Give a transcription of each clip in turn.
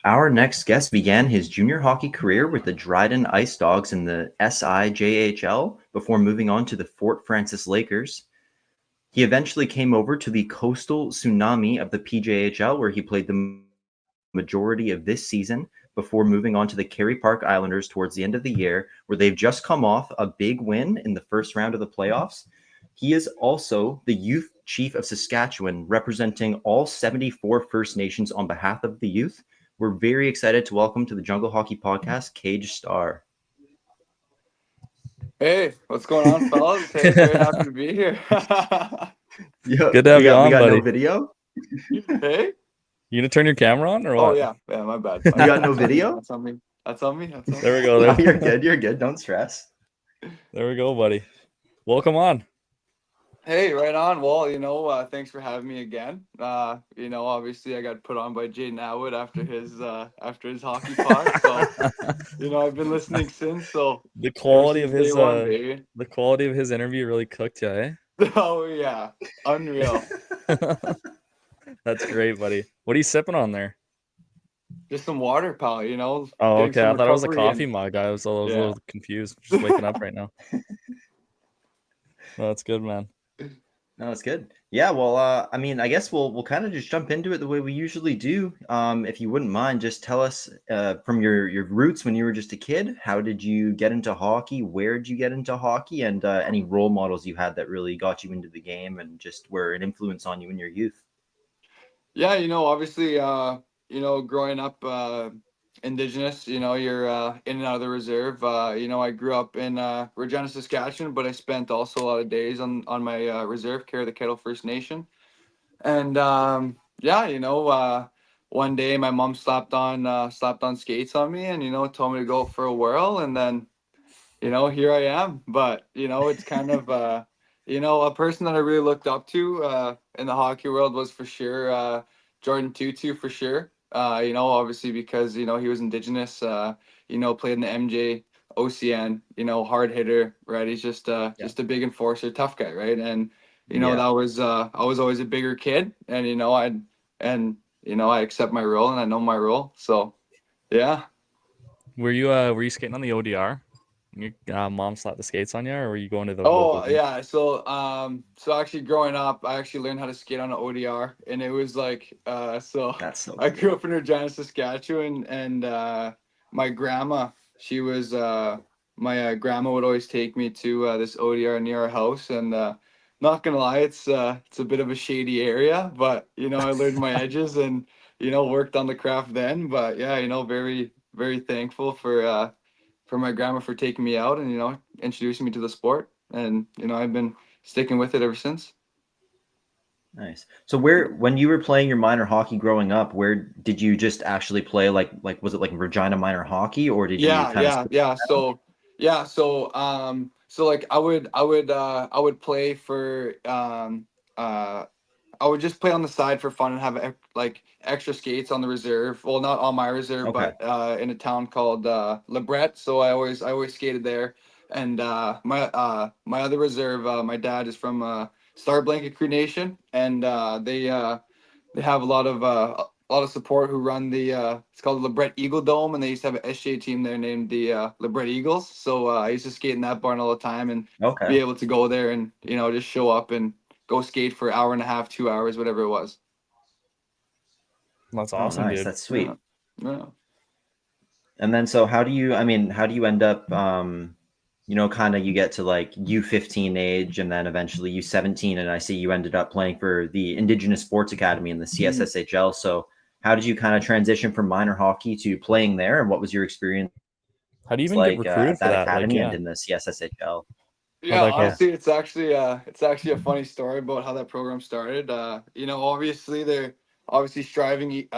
Our next guest began his junior hockey career with the Dryden Ice Dogs in the SIJHL before moving on to the Fort Francis Lakers. He eventually came over to the Coastal Tsunami of the PJHL, where he played the majority of this season before moving on to the Kerry Park Islanders towards the end of the year, where they've just come off a big win in the first round of the playoffs. He is also the youth chief of Saskatchewan, representing all 74 First Nations on behalf of the youth. We're very excited to welcome to the Jungle Hockey Podcast, Caige Starr. Hey, what's going on, fellas? Hey, very happy to be here. Yeah, Good to have you on, we got buddy. no video. Hey? You gonna turn your camera on or what? Oh, yeah, my bad. You got no video? That's on me. That's on me. There we go. No, you're good. Don't stress. There we go, buddy. Welcome on. Hey, right on. Well, thanks for having me again. Obviously I got put on by Jay Nawid after his hockey pod. So, I've been listening since. So the quality of his baby. the quality of his interview really cooked you, eh? Oh yeah, unreal. That's great, buddy. What are you sipping on there? Just some water, pal. Oh, okay. I thought it was a recovery coffee mug. I was a little confused. Just waking up right now. No, that's good, man. No, it's good. Yeah, well, I guess we'll kind of just jump into it the way we usually do. If you wouldn't mind, just tell us from your roots when you were just a kid. How did you get into hockey? Where did you get into hockey? And any role models you had that really got you into the game and just were an influence on you in your youth. Yeah, obviously, growing up Indigenous, you're in and out of the reserve. I grew up in Regina, Saskatchewan, but I spent also a lot of days on my reserve, the Kettle First Nation. And one day my mom slapped on skates on me and told me to go for a whirl, and then here I am. But it's kind of a person that I really looked up to in the hockey world was for sure Jordan Tutu, for sure. Obviously because he was Indigenous. Played in the MJ OCN. Hard hitter, right? He's just a big enforcer, tough guy, right? And that was I was always a bigger kid, and I accept my role and I know my role. So yeah. Were you skating on the ODR? Your mom slapped the skates on you, or were you going to the local rink? Yeah. So actually growing up, I actually learned how to skate on an ODR, and it was like That's so I grew cool. up in Regina, Saskatchewan, and my grandma, she was my grandma would always take me to this ODR near our house, and not gonna lie, it's a bit of a shady area, but I learned my edges and worked on the craft then. But yeah, very very thankful for my grandma for taking me out and introducing me to the sport, and I've been sticking with it ever since. Nice. So when you were playing your minor hockey growing up, where did you just actually play? Like was it like Regina minor hockey, or did you kind of switch Yeah. around? So like I would play for I would just play on the side for fun and have like extra skates on the reserve. Well, not on my reserve, Okay. but in a town called Lebret. So I always skated there. And my other reserve, my dad is from Star Blanket Cree Nation, and they have a lot of support who run the it's called the Lebret Eagle Dome, and they used to have an SJ team there named the Lebret Eagles. So I used to skate in that barn all the time and Okay. be able to go there and just show up and go skate for an hour and a half, 2 hours, whatever it was. That's Oh, awesome, nice. dude. That's sweet. Yeah. And then so how do you end up kind of you get to like U15 age and then eventually U17, and I see you ended up playing for the Indigenous Sports Academy in the CSSHL. So how did you kind of transition from minor hockey to playing there, and what was your experience How do you even get like recruited at for that that? Like, academy and yeah, in the CSSHL? how'd Yeah, that go? honestly, it's actually a funny story about how that program started. Obviously they're obviously striving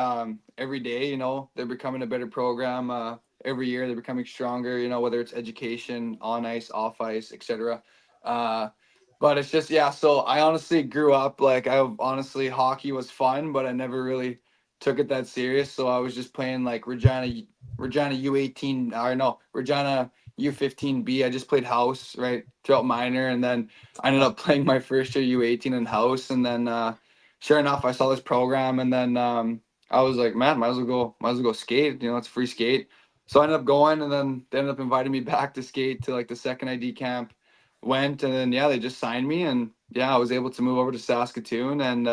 every day. They're becoming a better program every year. They're becoming stronger. Whether it's education, on ice, off ice, etc. Uh, but it's just, yeah. So I honestly grew up like honestly hockey was fun, but I never really took it that serious. So I was just playing like Regina U18, or no, Regina U15B. I just played house right throughout minor, and then I ended up playing my first year U18 in house, and then sure enough, I saw this program, and then I was like, man, might as well go skate. You know, it's free skate. So I ended up going, and then they ended up inviting me back to skate to like the second ID camp. Went, and then yeah, they just signed me, and yeah, I was able to move over to Saskatoon, and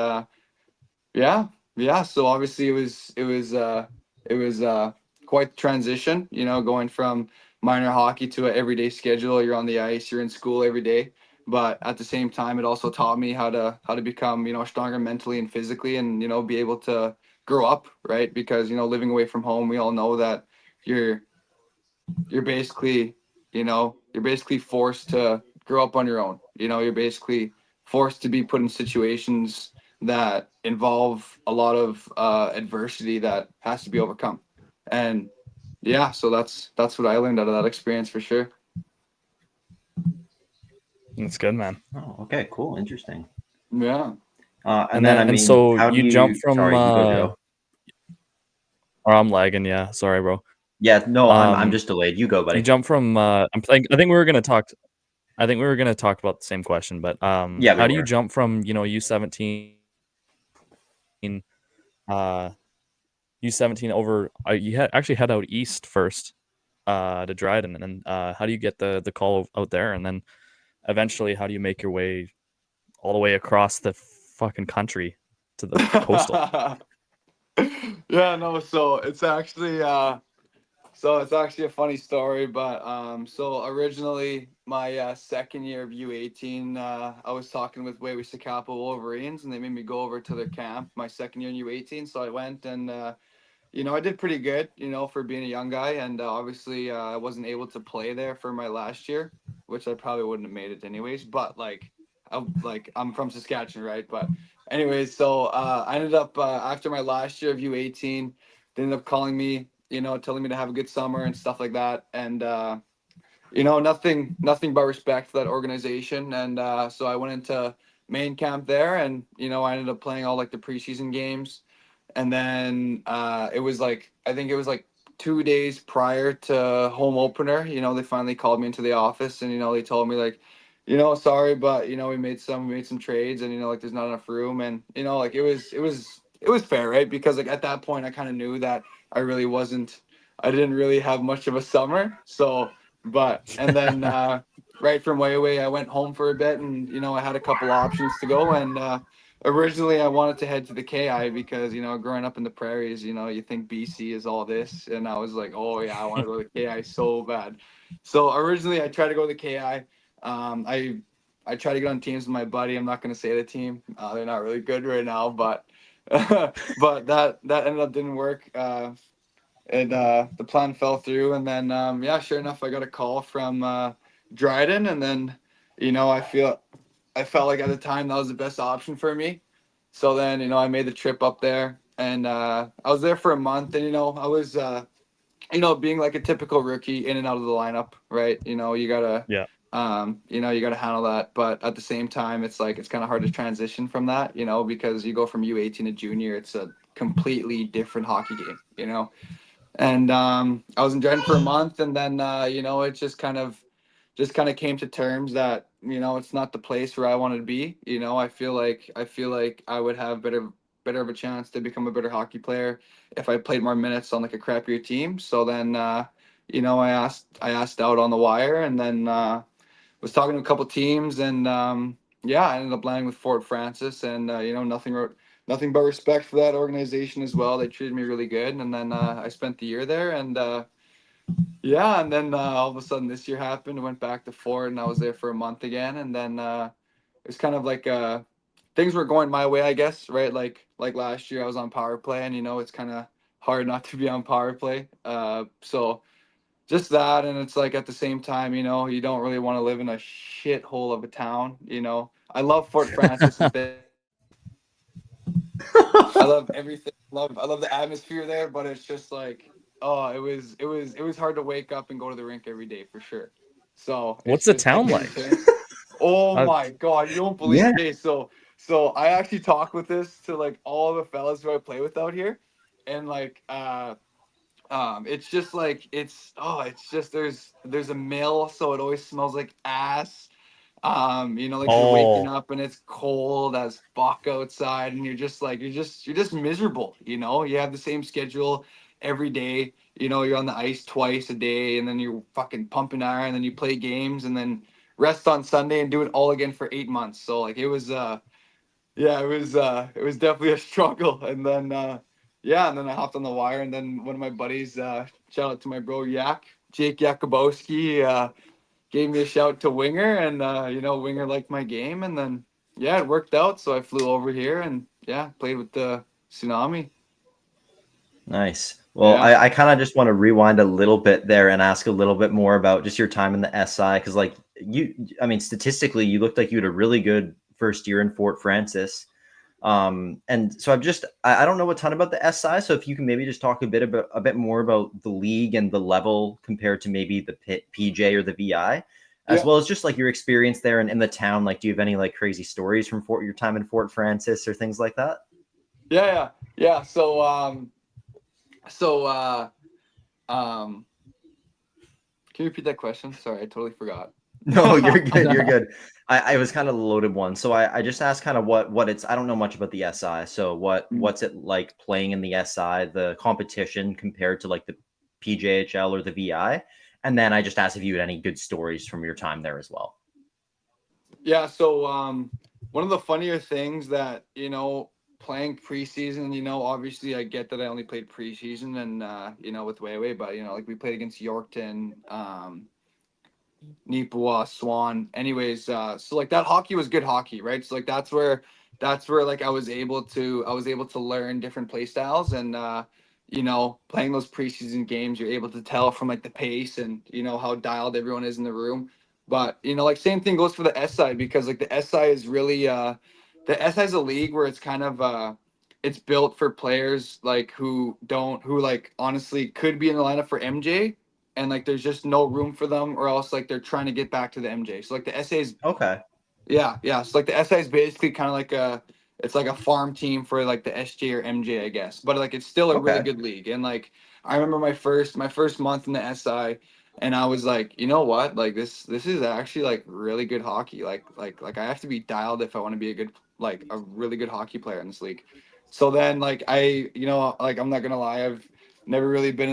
yeah, yeah. So obviously it was quite the transition, you know, going from minor hockey to an everyday schedule. You're on the ice, you're in school every day. But at the same time, it also taught me how to become, you know, stronger mentally and physically, and you know, be able to grow up, right? Because you know, living away from home, we all know that you're you're basically, you know, you're basically forced to grow up on your own. You know, you're basically forced to be put in situations that involve a lot of adversity that has to be overcome. And yeah, so that's what I learned out of that experience for sure. That's good, man. Oh, okay, cool, interesting. Yeah. And then I And mean, so how do you jump you? from Sorry, you go, Joe. or I'm lagging, yeah. Sorry, bro. Yeah, no, I'm Um, just delayed. You go, you buddy. jump from I think we were gonna talk. I think we were gonna talk about the same question, but Yeah, we how do you were. jump from U17 uh U17 over? You had actually head out east first to Dryden, and then how do you get the call out there, and then eventually how do you make your way all the way across the fucking country to the coastal? Yeah, no, so it's actually a funny story, but so originally my second year of U18, I was talking with Wayway Wolverines, and they made me go over to their camp my second year in U18. So I went, and you know, I did pretty good, you know, for being a young guy, and obviously I wasn't able to play there for my last year, which I probably wouldn't have made it anyways. But I'm from Saskatchewan, right? But anyways, so I ended up after my last year of U18, they ended up calling me, you know, telling me to have a good summer and stuff like that, and you know, nothing but respect for that organization, and so I went into main camp there, and you know, I ended up playing all like the preseason games, and then it was like, I think it was like 2 days prior to home opener, you know, they finally called me into the office, and you know, they told me like, you know, sorry, but you know, we made some trades, and you know, like there's not enough room, and you know, like it was fair, right? Because like at that point I kind of knew that I didn't really have much of a summer. So but and then right from way away I went home for a bit, and you know, I had a couple options to go, and originally I wanted to head to the KI because, you know, growing up in the prairies, you know, you think BC is all this, and I was like, oh yeah, I want to go to the KI so bad. So originally I tried to go to the KI. I tried to get on teams with my buddy. I'm not going to say the team. They're not really good right now, but but that ended up didn't work. And the plan fell through, and then yeah, sure enough, I got a call from Dryden, and then you know, I felt like at the time that was the best option for me. So then, you know, I made the trip up there, and I was there for a month, and you know, I was you know, being like a typical rookie in and out of the lineup, right? You know, Yeah. you know, you gotta handle that, but at the same time, it's like it's kind of hard to transition from that, you know, because you go from U18 to junior, it's a completely different hockey game, you know. And I was in Dryden for a month, and then you know, it just kind of came to terms that, you know, it's not the place where I wanted to be. You know, I feel like I would have better of a chance to become a better hockey player if I played more minutes on like a crappier team. So then you know, I asked out on the wire, and then was talking to a couple teams, and yeah, I ended up landing with Fort Francis, and you know, nothing but respect for that organization as well. They treated me really good, and then I spent the year there, and yeah, and then all of a sudden this year happened. I went back to Fort, and I was there for a month again, and then it's kind of like things were going my way, I guess, right? Like last year, I was on power play, and you know, it's kind of hard not to be on power play. So just that, and it's like at the same time, you know, you don't really want to live in a shithole of a town. You know, I love Fort Francis and I love everything. I love the atmosphere there, but it's just like, oh, it was hard to wake up and go to the rink every day for sure. So What's it's the just town taking like? a turn. Oh Uh, my god, you don't believe. Yeah. Okay, so I actually talk with this to like all the fellas who I play with out here, and like it's just like it's just there's a mill, so it always smells like ass. Like you're waking up and it's cold as fuck outside, and you're just miserable. You have the same schedule every day. You're on the ice twice a day, and then you're fucking pumping iron, and then you play games, and then rest on Sunday and do it all again for 8 months. So like it was yeah, it was definitely a struggle. And then yeah, and then I hopped on the wire, and then one of my buddies, shout out to my bro Jake Yakubowski, gave me a shout to Winger, and Winger liked my game, and then yeah, it worked out. So I flew over here and yeah, played with the Tsunami. Nice. Well, Yeah. I kind of just want to rewind a little bit there and ask a little bit more about just your time in the SI, because like I mean, statistically, you looked like you had a really good first year in Fort Francis. And so I don't know a ton about the SI, so if you can maybe just talk a bit more about the league and the level compared to maybe the PJ or the VI, as Yeah. well as just like your experience there and in the town. Like, do you have any like crazy stories from your time in Fort Francis or things like that? Yeah. So um, can you repeat that question? Sorry, I totally forgot. No, you're good. You're good. I was kind of a loaded one. So I just asked kind of what it's, I don't know much about the SI. So what's it like playing in the SI, the competition compared to like the PJHL or the VI? And then I just asked if you had any good stories from your time there as well. Yeah, so one of the funnier things that, playing preseason, obviously I get that I only played preseason and with VIJHL, but like we played against Yorkton, Nipawa, Swan. Anyways, so like that hockey was good hockey, right? So like that's where like I was able to learn different play styles, and playing those preseason games, you're able to tell from like the pace and how dialed everyone is in the room. But like same thing goes for the SI, because like the SI is really the SI is a league where it's kind of it's built for players like who like honestly could be in the lineup for MJ, and like there's just no room for them, or else like they're trying to get back to the MJ. So like the SA is Okay. yeah. So like the SA is basically kind of like it's like a farm team for like the SJ or MJ, I guess. But like it's still a really Okay. good league. And like I remember my first month in the SI, and I was like, you know what? Like this is actually like really good hockey. Like I have to be dialed if I want to be a really good hockey player in this league. So then like like I'm not gonna lie, I've never really been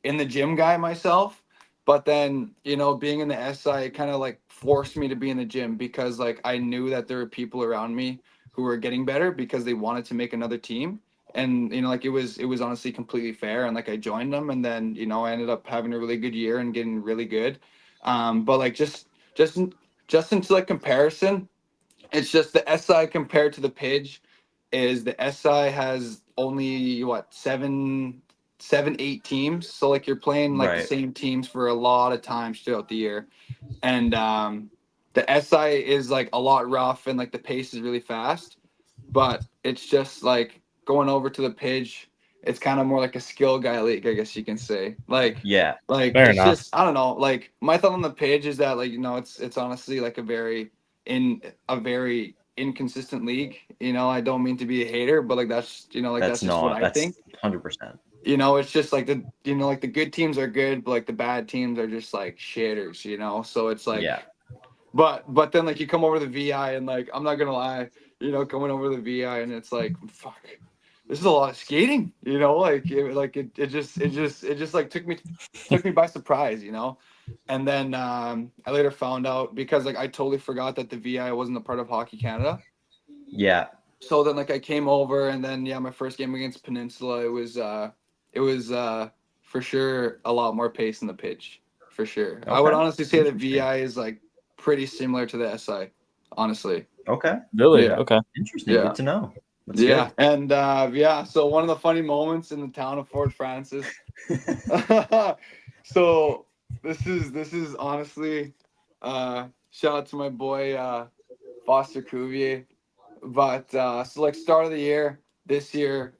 in the gym guy myself. But then, being in the SI, it kind of like forced me to be in the gym, because like I knew that there were people around me who were getting better because they wanted to make another team. And like it was honestly completely fair, and like I joined them, and then I ended up having a really good year and getting really good. But like just into like comparison, it's just the SI compared to the Pidge is the SI has only what seven, 8 teams. So like you're playing like the Right. same teams for a lot of times throughout the year. And the SI is like a lot rough, and like the pace is really fast. But it's just like going over to the Pidge, it's kind of more like a skill guy league, I guess you can say. Yeah. Like Fair it's enough. just I don't know. Like my thought on the Pidge is that like it's honestly like in a very inconsistent league. I don't mean to be a hater, but like that's just what I That's think. 100%. It's just like the good teams are good, but like the bad teams are just like shitters. So it's like, Yeah. but then like you come over the VI, and like I'm not gonna lie, coming over the VI, and it's like fuck, this is a lot of skating. It just like took me by surprise. And then I later found out, because like I totally forgot that the VI wasn't a part of Hockey Canada. Yeah. So then like I came over, and then yeah, my first game against Peninsula, it was for sure a lot more pace in the pitch, for sure. I would Okay. honestly say the Interesting. VI is like pretty similar to the SI, honestly. Okay. Really? Yeah, Okay. Interesting. yeah, Good to know. That's yeah. good. And yeah, so one of the funny moments in the town of Fort Francis. So this is honestly shout out to my boy Foster Cuvier. But so like start of the year this year,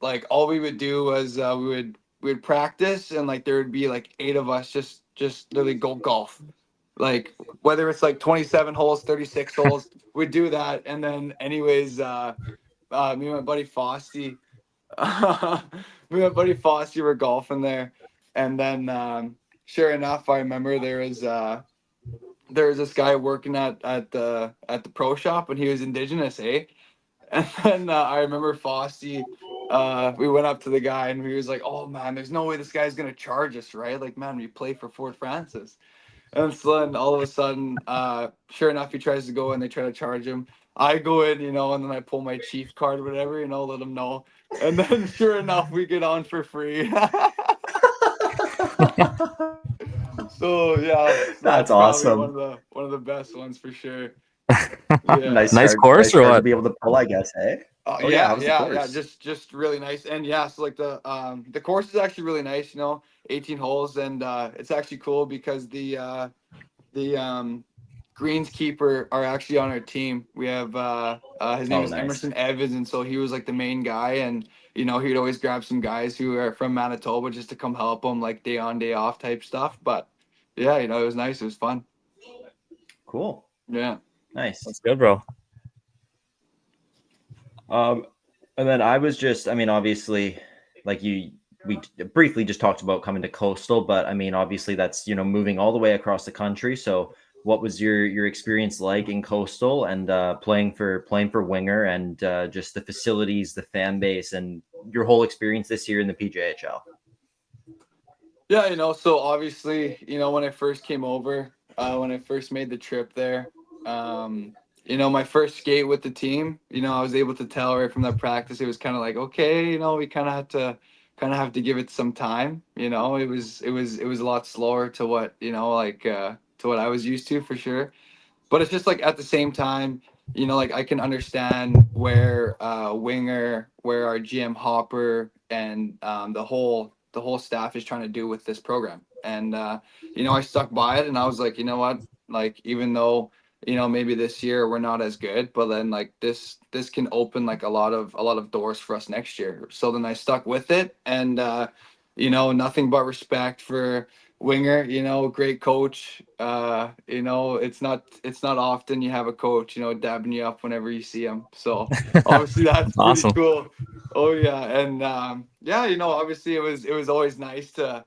like all we would do was we would practice, and like there would be like 8 of us just literally go golf. Like whether it's like 27 holes, 36 holes, we'd do that. And then anyways, me and my buddy Fosty, me and my buddy Fosty were golfing there. And then sure enough, I remember there was this guy working at the pro shop, and he was Indigenous, eh? And then I remember Fossey, we went up to the guy and he was like, "Oh man, there's no way this guy's gonna charge us, right? Like, man, we play for Fort Francis." And so then all of a sudden, sure enough, he tries to go and they try to charge him. I go in, and then I pull my chief card or whatever, let him know. And then sure enough, we get on for free. So yeah, so That's that's probably awesome. one of the best ones for sure. Yeah. Nice course or card to what? be able to pull, I guess, hey? Oh yeah, how was the Yeah. course? Just really nice, and yeah. So like the course is actually really nice. 18 holes, and it's actually cool because the greenskeeper are actually on our team. We have his name Oh, is nice. Emerson Evans, and so he was like the main guy, and he'd always grab some guys who are from Manitoba just to come help him, like day on day off type stuff. But yeah, it was nice. It was fun. Cool. Yeah. Nice. That's good, bro. And then I was just, I mean, obviously, like we briefly just talked about coming to Coastal, but I mean, obviously that's, moving all the way across the country. So what was your experience like in Coastal and playing for winger and just the facilities, the fan base, and your whole experience this year in the PJHL? Yeah, so obviously, when I first came over, when I first made the trip there, my first skate with the team, I was able to tell right from that practice, it was kind of like, okay, we kind of have to give it some time. It was a lot slower to what, to what I was used to for sure. But it's just like at the same time, like I can understand where Winger, where our GM Hopper, and the whole staff is trying to do with this program. And I stuck by it, and I was like, you know what, like even though maybe this year we're not as good, but then like this can open like a lot of doors for us next year. So then I stuck with it, and nothing but respect for Winger, great coach. It's not often you have a coach, dabbing you up whenever you see him. So obviously that's That's pretty awesome. cool. Oh yeah, and yeah, obviously it was always nice to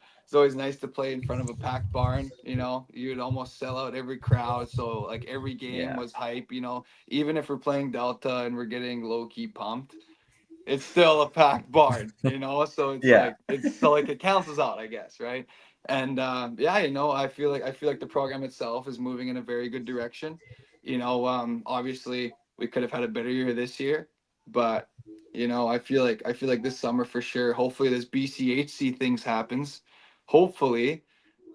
play in front of a packed barn. You'd almost sell out every crowd. So like every game Yeah. was hype. Even if we're playing Delta and we're getting low key pumped, it's still a packed barn, so it's Yeah. like it cancels out, I guess, right? And yeah, I feel like the program itself is moving in a very good direction. Obviously we could have had a better year this year, but I feel like this summer for sure, hopefully this BCHC things happens, hopefully.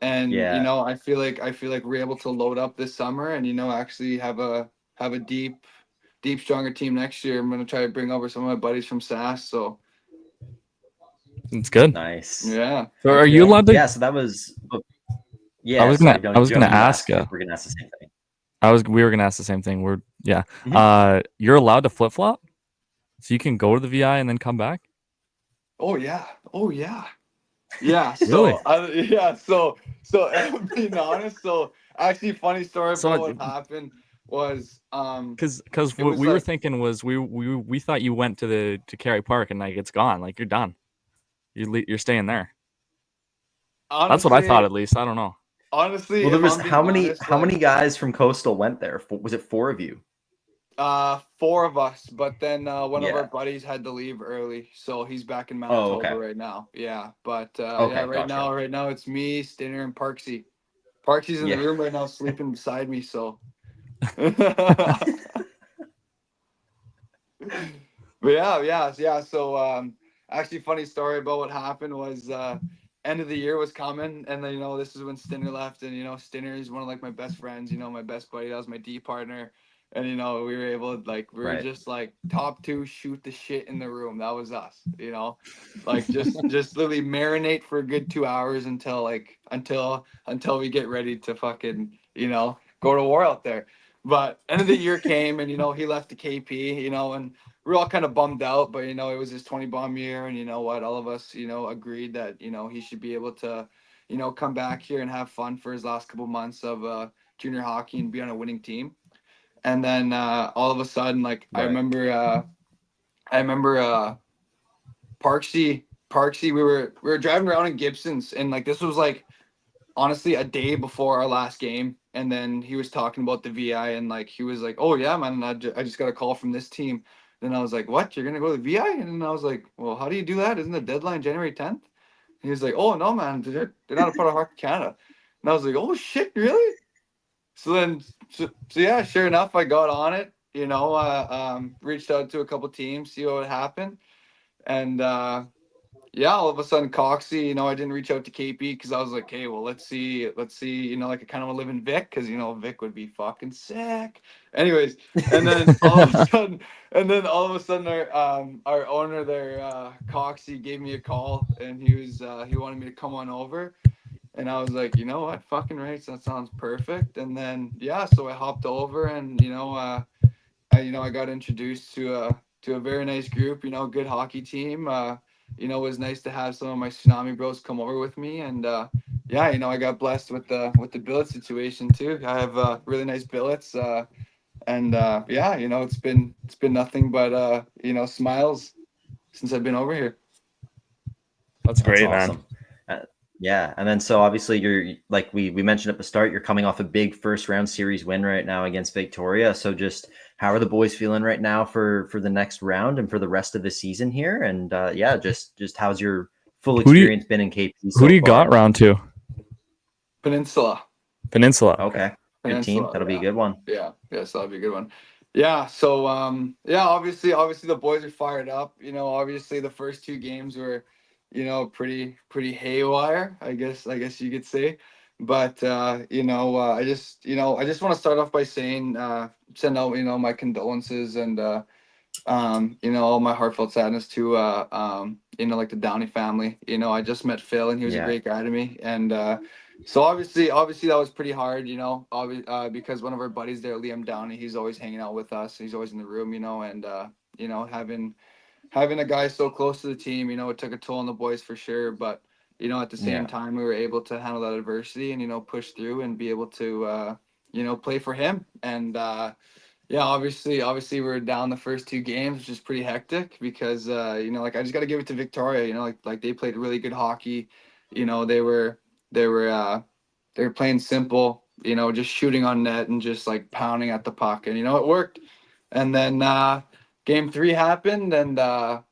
And Yeah. I feel like we're able to load up this summer and actually have a deep, stronger team next year. I'm gonna try to bring over some of my buddies from SAS. So It's good. Nice. yeah, So heck are you yeah. allowed to? Yeah. So that was, I yeah. was Sorry. gonna. I was Joe, gonna you ask ask you. if we're going to ask the same thing. We were gonna ask the same thing. Mhm. You're allowed to flip flop, so you can go to the VI and then come back. Oh yeah. Oh yeah. Yeah. Really? So being honest, so actually, funny story So, about what happened was because it what was we were like thinking was we thought you went to Kerry Park and like it's gone, like you're done. You're staying there. That's what I thought, honestly, at least. I don't know. Well, there if was I'm being honest, how many guys from Coastal went there? Was it four of you? four of us, but then one of our Yeah. buddies had to leave early, so he's back in Oh, Manitoba okay. right now. Yeah, but yeah, Okay, right gotcha. now, it's me, Stinner, and Parksy. Parksy's in the Yeah. room right now, sleeping beside me. So, but yeah. So, actually, funny story about what happened was end of the year was coming, and then this is when Stinner left, and Stinner is one of like my best friends, my best buddy. That was my D partner, and we were able to we were Right. just like top two shoot the shit in the room. That was us, like just literally marinate for a good 2 hours until we get ready to fucking go to war out there. But end of the year came, and he left the KP, and we're all kind of bummed out, but it was his 20 bomb year, and you know what, all of us agreed that he should be able to come back here and have fun for his last couple months of junior hockey and be on a winning team. And then all of a sudden, like Right. I remember Parksy, we were driving around in Gibsons, and like this was like honestly a day before our last game, and then he was talking about the VI, and like he was like, "Oh yeah, man, I just got a call from this team." Then I was like, "What? You're gonna go to the VI?" And then I was like, "Well, how do you do that? Isn't the deadline January 10th?" He was like, "Oh no, man, they're not a part of Hockey Canada." And I was like, "Oh shit, really?" So then, so yeah, sure enough, I got on it. Reached out to a couple teams, see what would happen, and yeah, all of a sudden, Coxie, I didn't reach out to KP because I was like, hey, well, let's see, like I kind of want to live in Vic because Vic would be fucking sick. Anyways, and then all of a sudden, our owner there, Coxie, gave me a call, and he wanted me to come on over. And I was like, you know what, fucking right, so that sounds perfect. And then yeah, so I hopped over, and I got introduced to a very nice group, good hockey team. It was nice to have some of my Tsunami bros come over with me, and yeah, I got blessed with the billet situation too. I have really nice billets, and yeah, it's been nothing but smiles since I've been over here. That's That's great, man. awesome. Yeah, and then so obviously you're like we mentioned at the start, you're coming off a big first round series win right now against Victoria. So just how are the boys feeling right now for the next round and for the rest of the season here? And yeah, just how's your full Who do you experience been in KP who so do you far? got round two? Peninsula. Peninsula. Okay, good team. That'll be a good one. Yeah, so that'll be a good one. Yeah, so yeah, obviously the boys are fired up. Obviously the first two games were, pretty haywire, I guess you could say. But I just want to start off by saying send out, my condolences, and all my heartfelt sadness to like the Downey family. I just met Phil, and he was a Yeah, great guy to me. And so obviously that was pretty hard, because one of our buddies there, Liam Downey, he's always hanging out with us. He's always in the room, and having a guy so close to the team, it took a toll on the boys for sure. But at the same yeah, time, we were able to handle that adversity and push through and be able to play for him. And yeah, obviously we're down the first two games, which is pretty hectic because like I just got to give it to Victoria. Like they played really good hockey. They were they were uh, they were playing simple. Just shooting on net and just like pounding at the puck, and it worked. And then game three happened, and I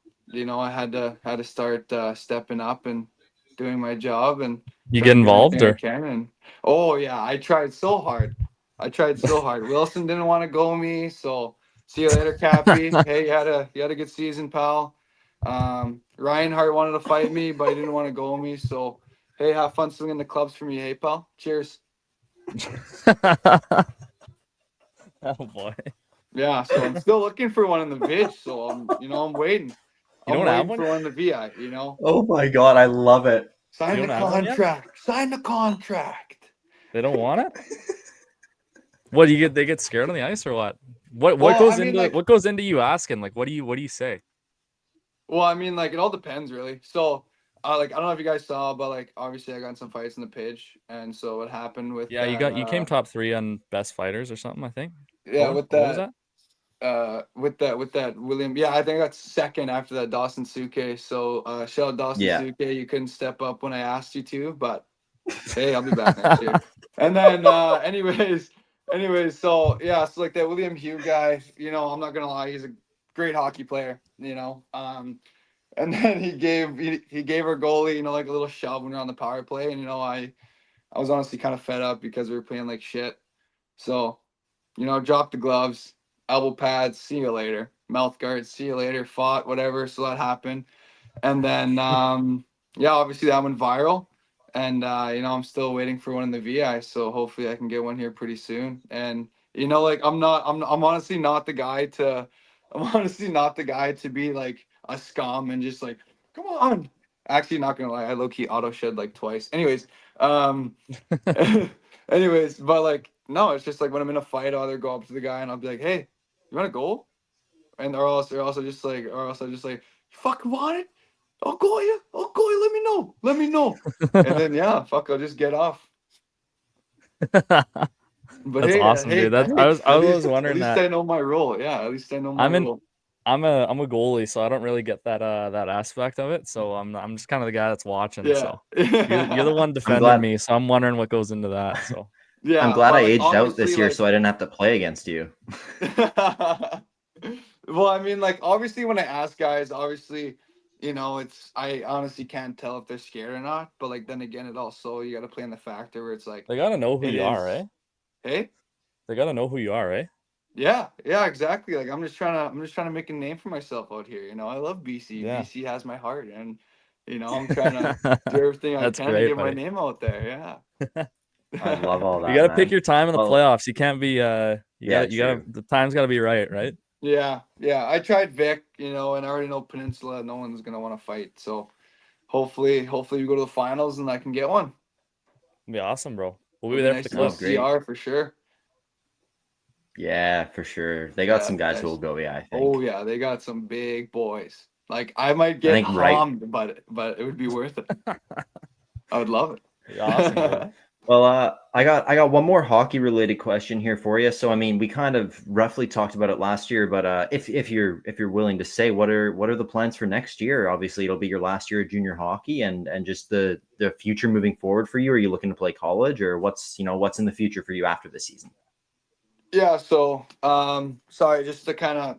had to start stepping up and doing my job and You trying get to do involved anything I or can. And oh yeah, I tried so hard. Wilson didn't want to go me, so see you later, Cappy. Hey, you had a good season, pal. Ryan Hart wanted to fight me, but he didn't want to go me. So hey, have fun swinging the clubs for me, hey pal. Cheers. Oh boy. Yeah, so I'm still looking for one in the VIJ. So I'm waiting. You I'm don't have waiting one? for one in the VI. Oh my God, I love it. Sign You the don't have one yet? contract. Sign the contract. They don't want it? What they get scared on the ice or what? What Well, goes into what goes into you asking? Like what do you say? like it all depends really. So, like I don't know if you guys saw, but like obviously I got in some fights in the pitch, and so what happened with Yeah, that? you came top 3 on best fighters or something, I think. Yeah, with What was that. that? With that William, yeah, I think I got second after that Dawson Suke. So shout out Dawson Yeah, Suke, you couldn't step up when I asked you to, but hey, I'll be back next year. And then anyways, so yeah, so like that William Hugh guy, I'm not gonna lie, he's a great hockey player, and then he gave our goalie, like a little shove when we are on the power play, and I was honestly kind of fed up because we were playing like shit. So drop the gloves, elbow pads, see you later. Mouth guards, see you later. Fought, whatever. So that happened. And then, yeah, obviously that went viral. And, I'm still waiting for one in the VI. So hopefully I can get one here pretty soon. And, like I'm honestly not the guy to, be like a scum and just like, come on. Actually, not gonna lie, I low key auto shed like twice. Um, but like, no, it's just like when I'm in a fight, I'll either go up to the guy and I'll be like, "Hey, you want a goal?" And they're also just like, "You fucking want it? I'll call you. Let me know. And then yeah, fuck, I'll just get off. But That's hey, awesome, dude. That's I was at wondering least that. I know my role. Yeah, at least I know my I'm in role. I'm a goalie, so I don't really get that aspect of it. So I'm just kind of the guy that's watching. Yeah. So you're the one I'm defending glad. me, so I'm wondering what goes into that. So I'm Yeah, glad I but like aged out this obviously year, like so I didn't have to play against you. well, I mean, like obviously when I ask guys, obviously, it's I honestly can't tell if they're scared or not. But like then again, it also you got to play in the factor where it's like they gotta know who it you are, is. eh? Hey, They gotta know who you are, eh? yeah, exactly. Like I'm just trying to make a name for myself out here. I love BC. Yeah. BC has my heart, and I'm trying to do everything I That's can to great, get my buddy. name out there. I love all You that, gotta pick man. your time in the Well, playoffs. You can't be yeah, you gotta true. the time's gotta be right, right? Yeah. I tried Vic, and I already know Peninsula. No one's gonna want to fight. So hopefully we go to the finals and I can get one. It'd be awesome, bro. We'll It'll be be there for nice the to go Oh, clip. great. CR for sure. Yeah, for sure. They got Yeah, some guys who will nice. go. Yeah, I Oh think. yeah, they got some big boys. Like I might I get think right. hummed, but it would be worth it. I would love Be awesome, bro. it. Well, I got one more hockey related question here for you. So, I mean, we kind of roughly talked about it last year, but if you're willing to say, what are the plans for next year? Obviously, it'll be your last year of junior hockey, and just the future moving forward for you. Are you looking to play college, or what's in the future for you after this season? Yeah, so sorry, just to kind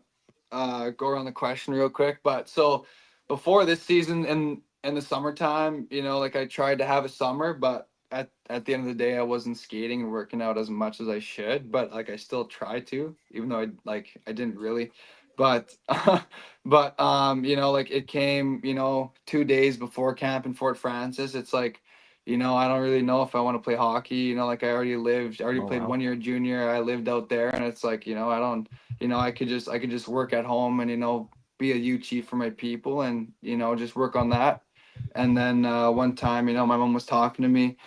of go around the question real quick, but so before this season in the summertime, like I tried to have a summer, but at the end of the day, I wasn't skating and working out as much as I should, but like I still tried to, even though I didn't really, but like it came, 2 days before camp in Fort Francis. It's like I don't really know if I want to play hockey. Like I already Oh played wow. 1 year junior. I lived out there, and it's like, I don't, I could just work at home and, be a U chief for my people and, just work on that. And then one time, my mom was talking to me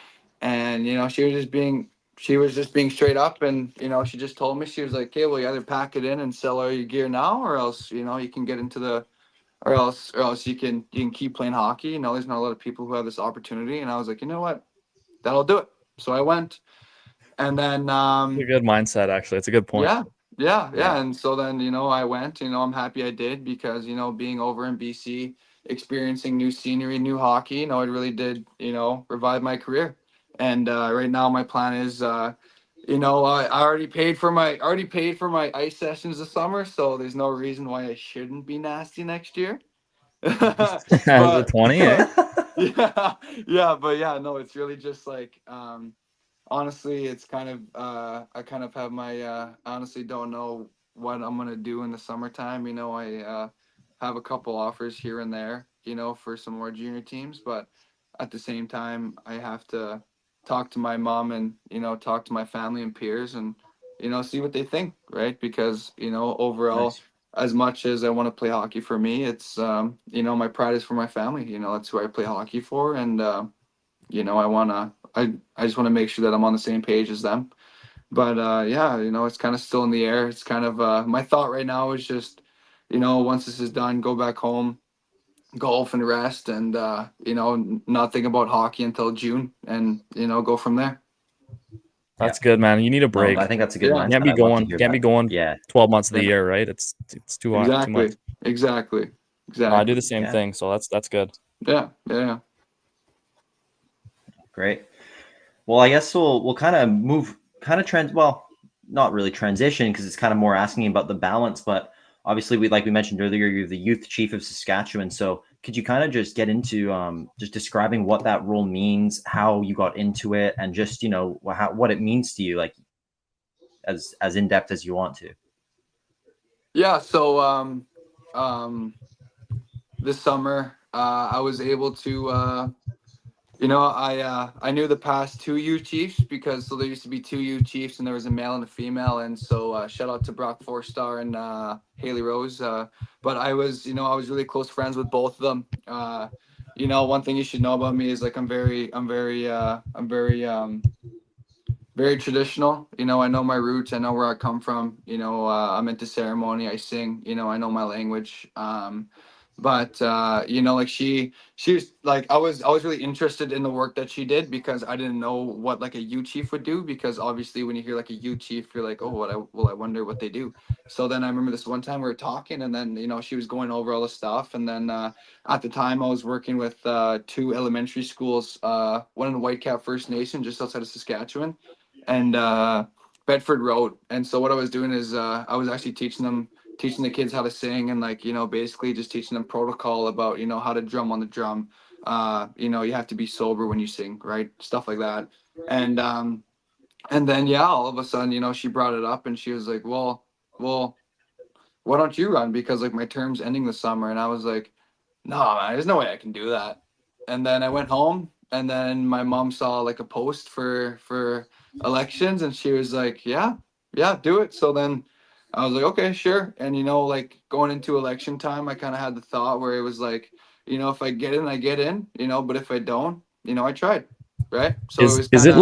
and, she was just being straight up and, she just told me, she was like, okay, well, you either pack it in and sell all your gear now or else, you can get into the or else you can keep playing hockey. There's not a lot of people who have this opportunity. And I was like, you know what? That'll do it. So I went, and then It's a good mindset, actually. It's a good point. yeah. Yeah, And so then I went. I'm happy I did because being over in BC, experiencing new scenery, new hockey, it really did revive my career. And right now my plan is I already paid for my ice sessions this summer, so there's no reason why I shouldn't be nasty next year. The but 20, eh? yeah, no, it's really just like honestly, it's kind of I kind of have my honestly don't know what I'm gonna do in the summertime. I have a couple offers here and there, for some more junior teams, but at the same time, I have to talk to my mom and talk to my family and peers and see what they think, right? Because overall, nice. as much as I want to play hockey for me, it's my pride is for my family. That's who I play hockey for, and I just want to make sure that I'm on the same page as them. But yeah, it's kind of still in the air. It's kind of my thought right now is just, once this is done, go back home, golf and rest, and not think about hockey until June, and go from there. Yeah. That's good, man. You need a No, I break. think that's a good Yeah, mindset. I love to hear Can't be that. going Yeah, 12 months of the yeah, year, right? It's too hot, too much. exactly, exactly, No, I do exactly. the same yeah, thing, so that's good. Yeah. great. Well, I guess we'll kind of move, kind of trend. Well, not really transition because it's kind of more asking about the balance. But obviously, like we mentioned earlier, you're the youth chief of Saskatchewan. So could you kind of just get into just describing what that role means, how you got into it, and just what it means to you, like as in depth as you want to. Yeah. So this summer, I was able to. I knew the past two U Chiefs because so there used to be two U Chiefs and there was a male and a female, and so shout out to Brock Forstar and Haley Rose. But I was really close friends with both of them. One thing you should know about me is like I'm very traditional. I know my roots. I know where I come from. I'm into ceremony. I sing. I know my language. But you know, like she was like, I was really interested in the work that she did because I didn't know what like a U chief would do, because obviously when you hear like a U chief, you're like, oh, I wonder what they do. So then I remember this one time we were talking, and then you know she was going over all the stuff, and then at the time I was working with two elementary schools, one in the Whitecap First Nation just outside of Saskatchewan, and Bedford Road. And so what I was doing is I was actually teaching the kids how to sing, and like, you know, basically just teaching them protocol about, you know, how to drum on the drum. You know, you have to be sober when you sing, right? Stuff like that. And and then yeah, all of a sudden, you know, she brought it up and she was like, well, why don't you run? Because like my term's ending this summer. And I was like, no, man, there's no way I can do that. And then I went home, and then my mom saw like a post for elections, and she was like, yeah, do it. So then I was like, okay, sure. And you know, like going into election time, I kind of had the thought where it was like, you know, if I get in, I get in, you know, but if I don't, you know, I tried. Right. So it was Is kind it of,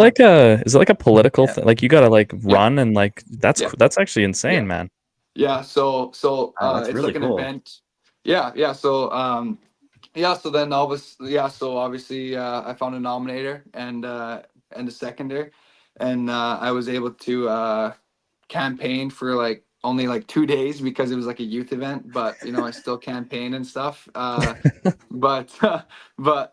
like a political Yeah. thing? Like you gotta like yeah, run and like yeah, that's actually insane, yeah. man. Yeah. So Wow, that's it's really like an cool. event. Yeah. So yeah, so then obviously I found a nominator and a seconder, and I was able to campaign for like only like 2 days because it was like a youth event, but you know I still campaigned and stuff. But but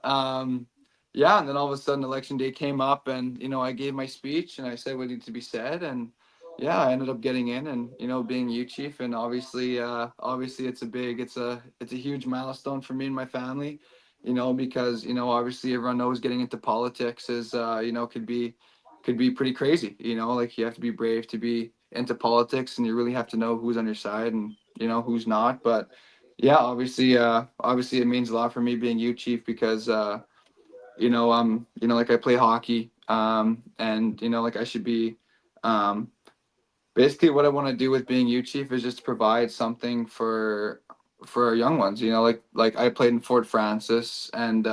yeah, and then all of a sudden election day came up, and you know I gave my speech and I said what needed to be said, and yeah, I ended up getting in and you know being U chief, and obviously it's a huge milestone for me and my family, you know, because you know obviously everyone knows getting into politics is you know could be pretty crazy, you know, like you have to be brave to be into politics, and you really have to know who's on your side and you know who's not. But yeah, obviously it means a lot for me being U chief because you know like I play hockey, and you know like I should be um basically what I want to do with being U chief is just provide something for our young ones, you know, like I played in Fort Francis, and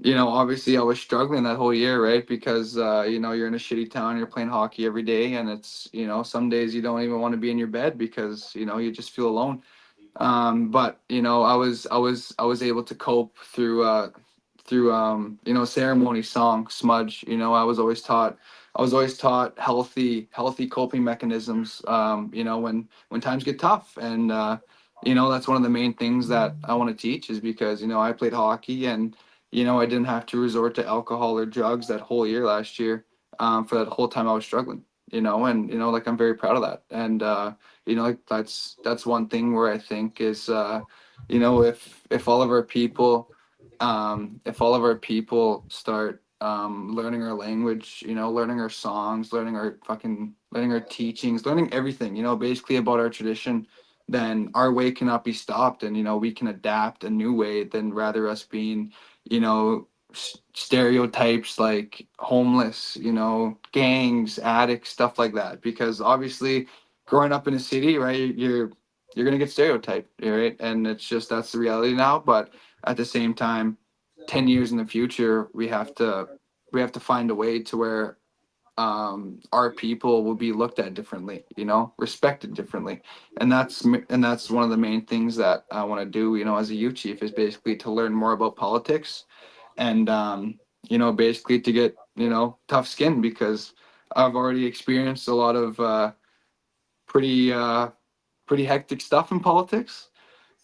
you know obviously I was struggling that whole year, right? Because you know you're in a shitty town, you're playing hockey every day, and it's you know some days you don't even want to be in your bed because you know you just feel alone. But you know I was able to cope through you know ceremony, song, smudge. You know I was always taught healthy coping mechanisms, you know when times get tough. And you know that's one of the main things that I want to teach, is because you know I played hockey, and you know I didn't have to resort to alcohol or drugs that whole year last year, for that whole time I was struggling, you know. And you know like I'm very proud of that. And you know like that's one thing where I think is you know if all of our people start learning our language, you know, learning our songs, learning our teachings, learning everything, you know, basically about our tradition, then our way cannot be stopped, and you know we can adapt a new way than rather us being, you know, stereotypes like homeless, you know, gangs, addicts, stuff like that. Because obviously, growing up in a city, right, you're gonna get stereotyped, right? And it's just that's the reality now. But at the same time, 10 years in the future, we have to find a way to where our people will be looked at differently, you know, respected differently. And that's one of the main things that I want to do, you know, as a youth chief, is basically to learn more about politics, and you know basically to get you know tough skin, because I've already experienced a lot of pretty pretty hectic stuff in politics.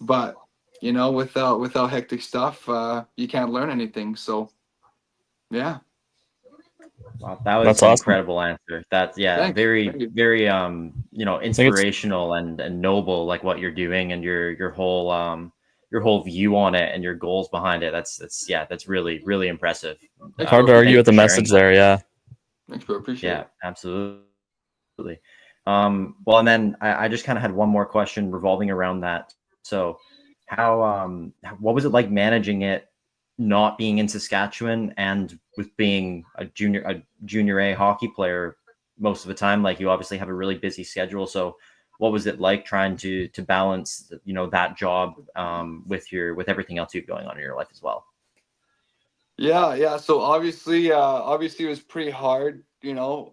But you know without hectic stuff, you can't learn anything. So yeah. Wow, that was That's an awesome. incredible answer. That's yeah, Thanks. very Thank you. very you know, I think it's inspirational and noble, like what you're doing and your whole view on it and your goals behind it. That's yeah, that's really impressive. Thanks, bro. hard to argue Thank you with for the sharing message that. there. Yeah. Thanks, bro. Appreciate Yeah, it. absolutely. Well, and then I just kind of had one more question revolving around that. So, what was it like managing it, not being in Saskatchewan and with being a junior A hockey player most of the time? Like you obviously have a really busy schedule. So, what was it like trying to balance, you know, that job with everything else you have going on in your life as well? Yeah. So obviously it was pretty hard,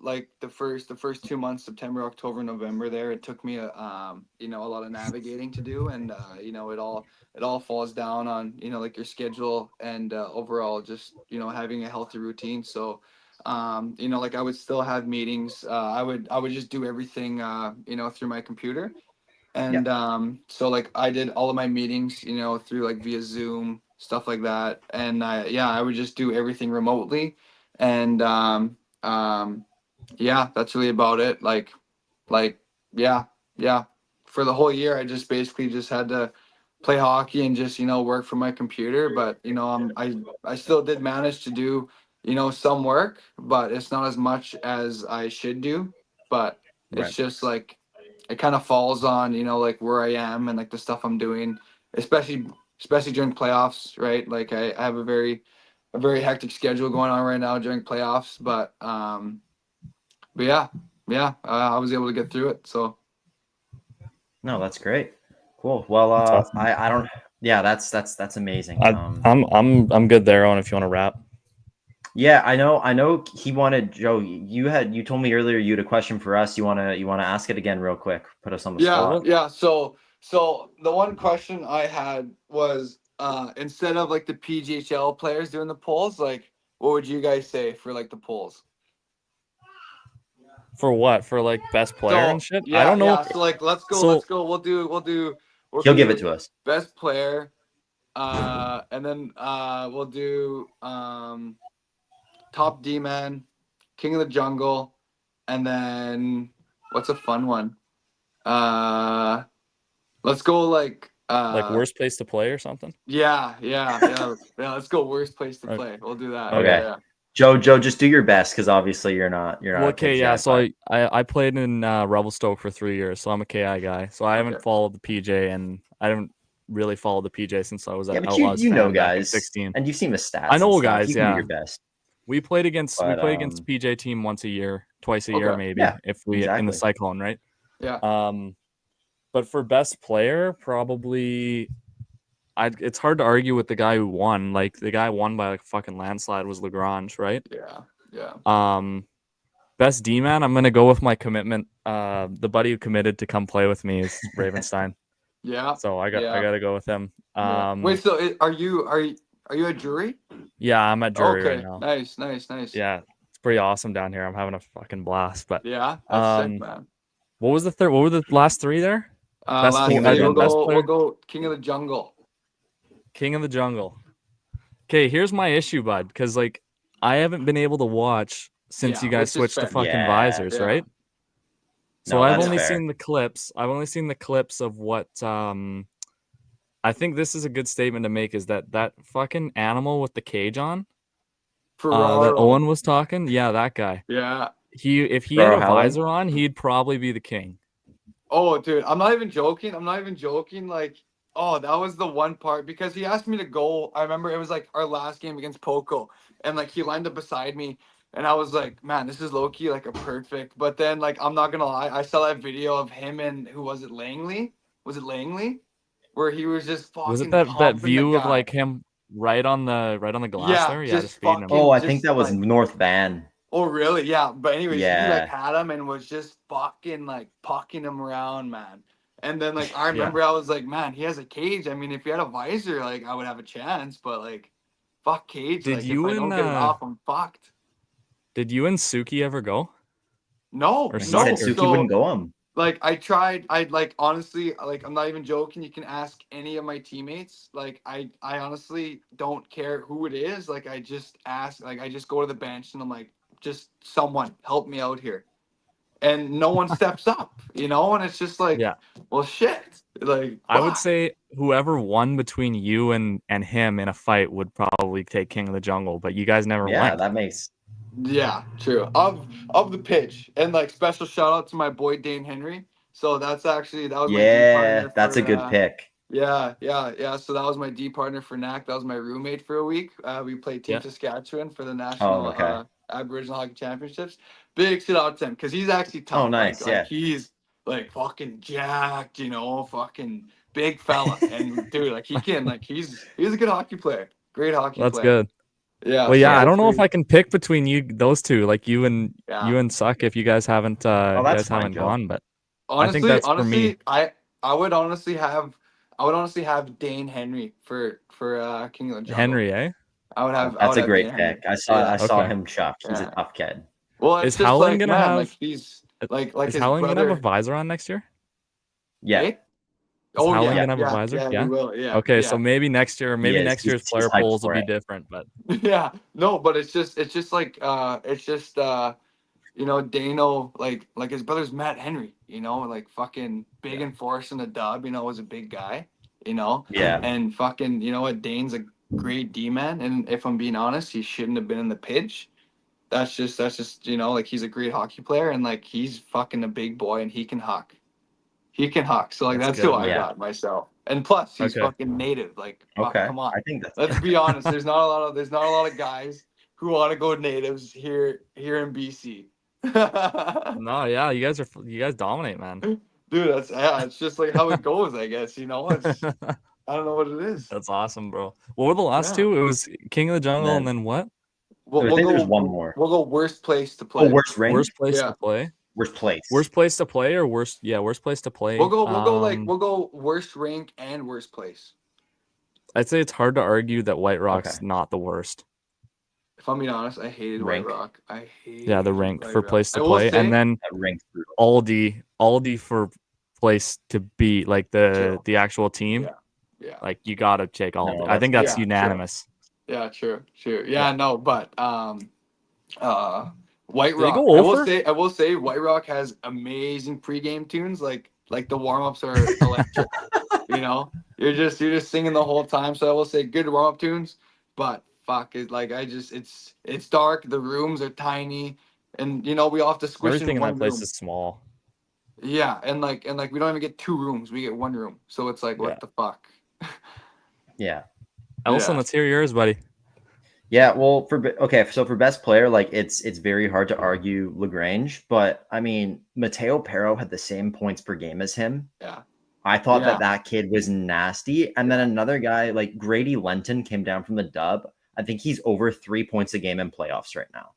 like the first 2 months, September, October, November there, it took me a lot of navigating to do. And it all falls down on, like your schedule and overall just, having a healthy routine. So, like I would still have meetings. I would just do everything, through my computer. And so like I did all of my meetings, through like via Zoom, stuff like that. And I would just do everything remotely. And yeah, that's really about it. Like yeah, yeah. For the whole year, I just basically just had to play hockey and just work from my computer. But I still did manage to do some work, but it's not as much as I should do. But it's Right. just like it kind of falls on like where I am and like the stuff I'm doing, especially during playoffs, right? Like I have a very hectic schedule going on right now during playoffs, but yeah, I was able to get through it. So No, that's great. Cool. Well, That's awesome. I don't. Yeah, that's amazing. I'm good there on if you want to wrap. Yeah, I know. He wanted Joe. You told me earlier you had a question for us. You wanna ask it again real quick? Put us on the spot. yeah. So the one question I had was instead of like the PJHL players doing the polls, like what would you guys say for like the polls? For what? For like best player and So shit? I yeah, don't know. yeah. So like let's go, So we'll He'll give it do to us. best player, and then we'll do top D man, king of the jungle, and then what's a fun one? Uh let's go like worst place to play or something. yeah. Let's go worst place to Okay. play. We'll do that. Okay. Yeah. Joe, just do your best because obviously you're not Well, a okay, Pigs yeah. guy, So but I played in Revelstoke for 3 years, so I'm a KI guy. So I haven't Okay. followed the PJ, and I haven't really followed the PJ since I was yeah, an but Outlaws you know fan back in guys, 16. and you've seen the stats. I and know stuff. guys, You can do yeah. your best. We played against But PJ team once a year, twice a year Okay. maybe, yeah, if we in the exactly. Cyclone, right? Yeah. But for best player, probably it's hard to argue with the guy who won. Like the guy won by like a fucking landslide was Lagrange, right? Yeah. Best D man, I'm gonna go with my commitment. The buddy who committed to come play with me is Ravenstein. Yeah. So I Yeah. gotta go with him. Yeah. Wait, so are you a jury? Yeah, I'm at jury right Okay. now. Nice. Yeah, it's pretty awesome down here. I'm having a fucking blast. But Yeah, that's sick, man. what was the third? What were the last three there? Best Last King of player, the three, then best Jungle. we'll player, go King of the Jungle. King of the Jungle. Okay, here's my issue, bud. Because like I haven't been able to watch since Yeah, you guys which is switched to fair. fucking Yeah. visors, Yeah. right? So No, I've that's only fair. seen the clips. I've only seen the clips of what I think this is a good statement to make is that fucking animal with the cage on that Ferraro. Owen was talking. Yeah, that guy. Yeah. If he had Ferraro a Howley? visor on, he'd probably be the king. Oh, dude, I'm not even joking. Like, oh, that was the one part because he asked me to go. I remember it was like our last game against Poco, and like he lined up beside me, and I was like, man, this is low key like a perfect. But then like I'm not gonna lie, I saw that video of him and who was it, Langley? Was it Langley? Where he was just Was it fucking that pumping the view of guy. like him right on the glass Yeah, there? Yeah, just just feeding him. fucking Oh, I think just that was like. North Van. Oh really? Yeah. But anyways, he like Yeah. had him and was just fucking like pucking him around, man. And then like I Yeah. remember I was like, man, he has a cage. I mean, if he had a visor, like I would have a chance. But like, fuck cage. Did Like you if I don't and get it off, I'm fucked. did you and Suki ever go? No, Or He said no. Sucker? Suki wouldn't So go him. like I tried. I like honestly, like I'm not even joking. You can ask any of my teammates. Like I honestly don't care who it is. Like I just ask. Like I just go to the bench and I'm like, just someone help me out here. And no one steps up, and it's just like, Yeah. well, shit. Like, I would fuck. say whoever won between you and him in a fight would probably take King of the Jungle, but you guys never Yeah, went. that makes. Yeah, true. Of the pitch, and like special shout out to my boy Dane Henry. So that was my D Yeah, partner that's a for. good pick. Yeah. So that was my D partner for NAC. That was my roommate for a week. We played Team Yeah. Saskatchewan for the Oh, national okay. Aboriginal Hockey Championships. Big shout out to him because he's actually tough. Oh, nice. Like Yeah. he's like fucking jacked, fucking big fella. And dude, like he can, like he's a good hockey player. Great hockey That's player. good. Yeah. Well, so yeah, I don't know if hopefully- I can pick between those two, like you and Yeah. Suck, if you guys haven't that's fine, Joe. gone, but I think Honestly, that's for me. I would honestly have Dane Henry for King of the Jungle. Henry, eh? I That's would a have great Dane Henry. pick. I saw Okay. him chucked. He's a Yeah. tough kid. Well, Is it's just Howling like, gonna man, have like he's like is his Howling gonna have a brother. visor on next year? Yeah. Eh? Is Oh Howling yeah, gonna have a visor? yeah, Yeah. he will. Yeah, Okay, so yeah. maybe next year, He is. next year's He's player hyped polls will for be it. different, but Yeah, no, but it's just like it's just Dano, like his brother's Matt Henry, like fucking big and force in the dub, was a big guy, Yeah. and fucking what, Dane's a great D man, and if I'm being honest, he shouldn't have been in the pitch. That's just like he's a great hockey player, and like he's fucking a big boy, and he can huck. He can huck. So like That's that's good, who I man. got myself. And plus he's Okay. fucking native. Like fuck, Okay. come on. I think that's Let's be honest. There's not a lot of guys who want to go natives here in BC. no, yeah, you guys dominate, man. Dude, it's just like how it goes, I guess. It's I don't know what it is. That's awesome, bro. What were the last Yeah. two? It was King of the Jungle, and Then- then what? We'll, I we'll think go, there's one more. We'll go worst place to play. Oh, worst ring. Worst place Yeah. to play. Worst place. Worst place to play, or worst place to play. We'll go worst rink and worst place. I'd say it's hard to argue that White Rock's Okay. not the worst. If I'm being honest, I hated Rink. White Rock. I hated Yeah, the rink White for Rock. place I to will play, say- and then That ring's brutal. Aldi for place to beat, like True. the actual team. Yeah. Like you gotta take Aldi. No, I think that's yeah, true. unanimous. Yeah, true. Yeah, no, but White Did they Rock. go over? I will say White Rock has amazing pregame tunes. Like the warm ups are electric. You're just singing the whole time. So I will say good warm up tunes, but fuck it. Like it's dark. The rooms are tiny, and we all have to squish Everything in one that place room. is small. Yeah, and like we don't even get two rooms. We get one room. So it's like, Yeah. what the fuck? Yeah. Elson, Yeah. let's hear yours, buddy. Yeah, well, so for best player, like it's very hard to argue Lagrange, but I mean, Mateo Perro had the same points per game as him. Yeah. I thought Yeah. that kid was nasty, and then another guy like Grady Lenton came down from the dub. I think he's over 3 points a game in playoffs right now.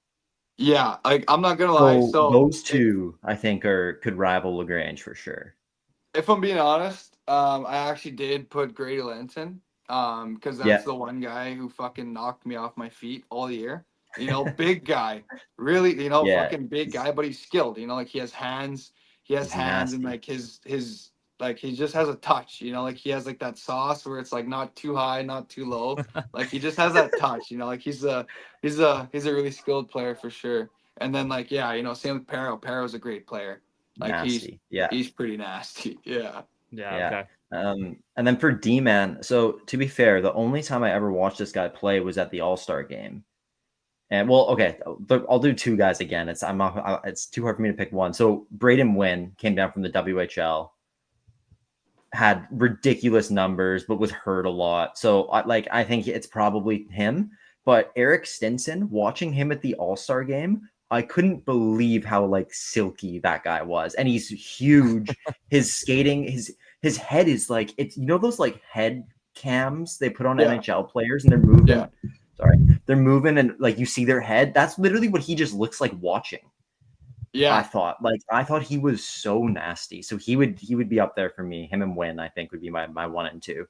Yeah, like I'm not gonna lie. So those two, I think, could rival Lagrange for sure. if I'm being honest, I actually did put Grady Lenton, because that's the one guy who fucking knocked me off my feet all year. Big guy, really, Yeah. fucking big guy, but he's skilled. Like he has hands, He's and nasty. like his like he just has a touch. Like he has like that sauce where it's like not too high, not too low. Like he just has that touch. Like he's a really skilled player for sure. And then like same with Perro. Perro's a great player. Like Nasty. he's pretty nasty. Yeah. Yeah. Okay. And then for D-Man, so to be fair, the only time I ever watched this guy play was at the All-Star game. And well, okay, I'll do two guys again. It's too hard for me to pick one. So Braden Wynn came down from the WHL, had ridiculous numbers, but was hurt a lot. So I think it's probably him. But Eric Stinson, watching him at the All-Star game, I couldn't believe how like silky that guy was. And he's huge. His skating, his head is like, it's those like head cams they put on NHL players, and they're moving. Yeah. Sorry, they're moving, and like you see their head. That's literally what he just looks like watching. Yeah. I thought he was so nasty. So he would be up there for me. Him and Wynn, I think, would be my 1 and 2.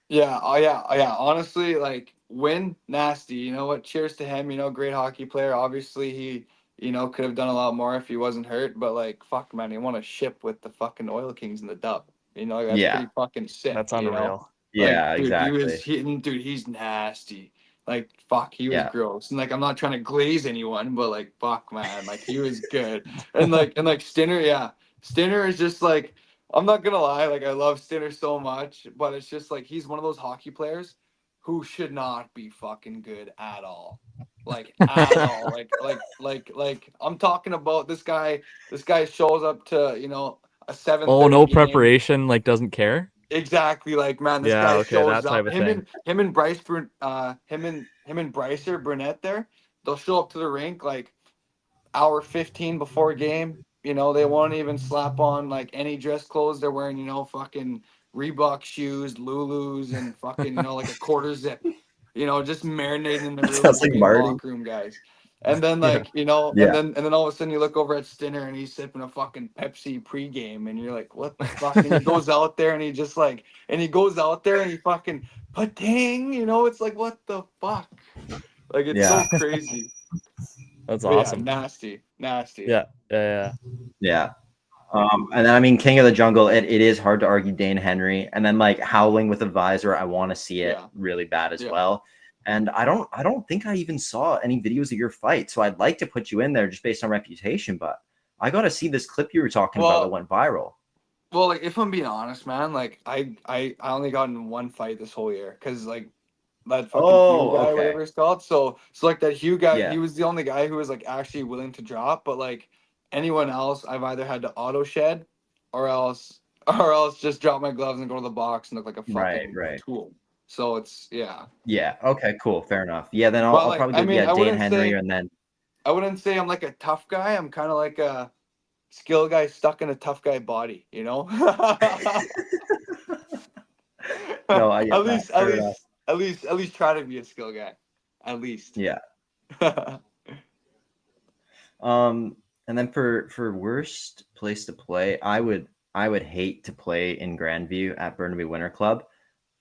Yeah. Oh yeah. Honestly, like Win nasty. You know what? Cheers to him. Great hockey player. Obviously, he could have done a lot more if he wasn't hurt. But like, fuck, man, he won a ship with the fucking Oil Kings in the dub. That's pretty fucking sick. That's unreal. Yeah, like, dude, exactly. He's nasty. Like, fuck, he was gross. And like, I'm not trying to glaze anyone, but like, fuck, man, like he was good. and like Stinner, Stinner is just like, I'm not gonna lie, like I love Stinner so much, but it's just like he's one of those hockey players who should not be fucking good at all. Like at all. Like I'm talking about this guy shows up to, a 7:30 Oh, no game. preparation, like doesn't care. Exactly, like man, this guy shows that type up. of Him thing. and Bryce, him and Brycer Burnett there. They'll show up to the rink like hour 15 before game. They won't even slap on like any dress clothes. They're wearing fucking Reebok shoes, Lulus, and fucking like a quarter zip. you know, just marinating in the room, Sounds like between Marty. locker room guys. And then Yeah. like, you know, Yeah. and then all of a sudden you look over at Stinner and he's sipping a fucking Pepsi pregame and you're like, what the fuck? And he goes out there and he just like, and he goes out there and he fucking pating, you know, it's like, what the fuck? Like, it's Yeah. so crazy. That's But awesome. yeah, nasty. Yeah. Yeah. Yeah. And then I mean, King of the Jungle, it is hard to argue Dane Henry. And then like Howling with a Visor, I want to see it Yeah. really bad as Yeah. well. And I don't think I even saw any videos of your fight. So I'd like to put you in there just based on reputation, but I gotta see this clip you were talking about that went viral. Well, like if I'm being honest, man, like I only got in one fight this whole year because like that fucking Hugh guy, okay. whatever it's called. So like that Hugh guy, Yeah. he was the only guy who was like actually willing to drop. But like anyone else, I've either had to auto shed, or else just drop my gloves and go to the box and look like a fucking Right. tool. So it's yeah. Yeah. Okay, cool. Fair enough. Yeah, then But I'll like probably I go mean, I Dan Henry and then wouldn't say I'm like a tough guy. I'm kind of like a skill guy stuck in a tough guy body, you know. No, I get at that. least Fair enough. at least try to be a skill guy. At least. Yeah. And then for worst place to play, I would hate to play in Grandview at Burnaby Winter Club.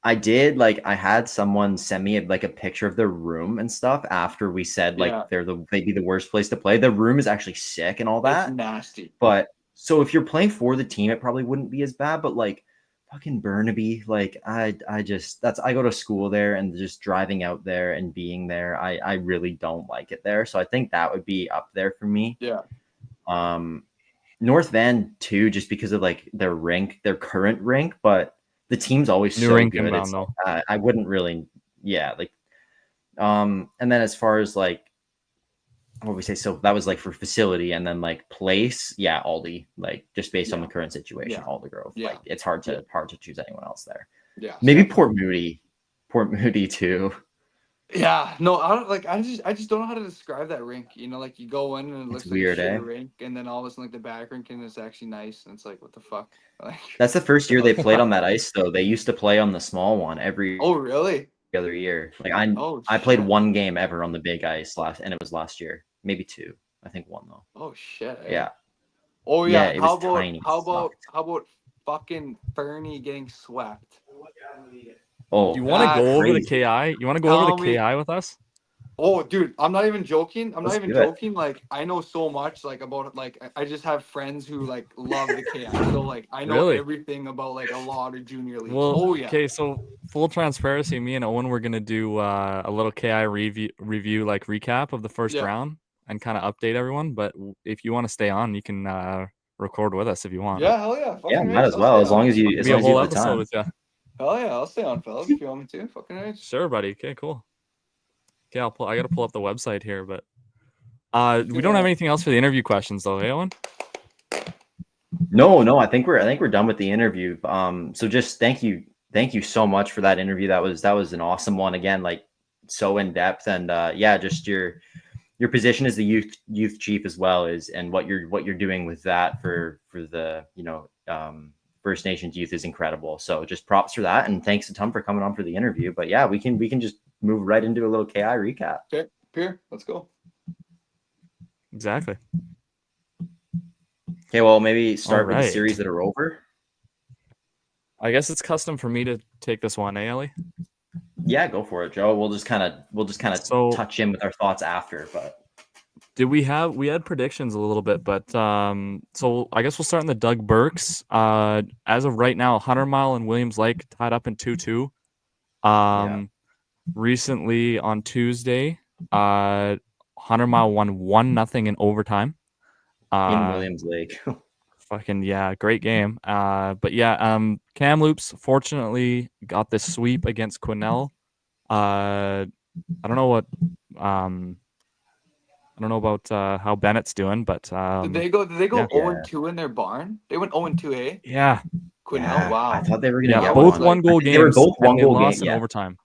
I did I had someone send me like a picture of their room and stuff after we said like Yeah. they'd be the worst place to play. The room is actually sick and all that. It's nasty. But so if you're playing for the team, it probably wouldn't be as bad. But like fucking Burnaby, like I go to school there, and just driving out there and being there, I really don't like it there. So I think that would be up there for me. Yeah. North Van too, just because of like their current rink, but the team's always New so rink good. inbound, It's though. I wouldn't really, yeah, like, and then as far as like, what we say, so that was like for facility, and then like place, yeah, Aldi, like just based on the current situation, Yeah. Aldi Grove, Yeah. like it's hard to choose anyone else there. Yeah. Maybe Port Moody too. Yeah, no, I don't like. I just don't know how to describe that rink. You know, like you go in and it looks It's like weird, a shitty eh? rink, and then all of a sudden, like the back rink and it's actually nice, and it's like, what the fuck? Like, That's the first year they played on that ice, though. They used to play on the small one every oh really? other year. Like I played shit. one game ever on the big ice and it was last year. Maybe two. I think one though. Oh shit. Eh? Yeah. Oh Yeah, yeah. it How was about tiny. how It about sucked. how about fucking Fernie getting swept? Oh, You want to that's go over the crazy. KI? You want to go over Tell the me- KI with us? Oh, dude, I'm not even joking. I'm Let's not even do it. joking. Like, I know so much, like, about it. Like, I just have friends who, like, love the KI. So, like, I know Really? everything about, like, a lot of junior leagues. Well, oh, yeah. Okay, so full transparency, me and Owen, we're gonna do a little KI review, like recap of the first Yeah. round and kind of update everyone. But if you want to stay on, you can record with us if you want. Yeah, hell yeah. Yeah, Fucking might right, as I'll well, stay as on. long as you Be a have whole the episode time. with you. Hell yeah, I'll stay on, fellas, if you want me to. Fucking right. Sure, buddy. Okay, cool. Okay, I gotta pull up the website here, but we don't have anything else for the interview questions though, hey, Owen? No, I think we're done with the interview. So just thank you so much for that interview. That was an awesome one. Again, like so in depth, and yeah, just your position as the youth chief as well and what you're doing with that for the First Nations youth is incredible. So just props for that, and thanks a ton for coming on for the interview. But yeah, we can just move right into a little KI recap. Okay, Pierre, let's go. Exactly. Okay, well maybe start with the Alright. series that are over. I guess it's custom for me to take this one, eh, Ellie? Yeah, go for it, Joe. We'll just kind of So- touch in with our thoughts after, but. We had predictions a little bit, but so I guess we'll start in the Doug Burks. As of right now, 100 Mile and Williams Lake tied up in 2-2. Recently on Tuesday, 100 Mile won 1-0 in overtime. In Williams Lake. Fucking yeah, great game. But yeah, Kamloops fortunately got this sweep against Quesnel. I don't know what I don't know about how Bennett's doing, but Did they go yeah. 0-2 in their barn? They went 0-2, eh? yeah, Quesnel, Yeah, wow. I thought they were gonna get both one. one goal They were games. both and they 1-goal lost game. in Yeah. overtime.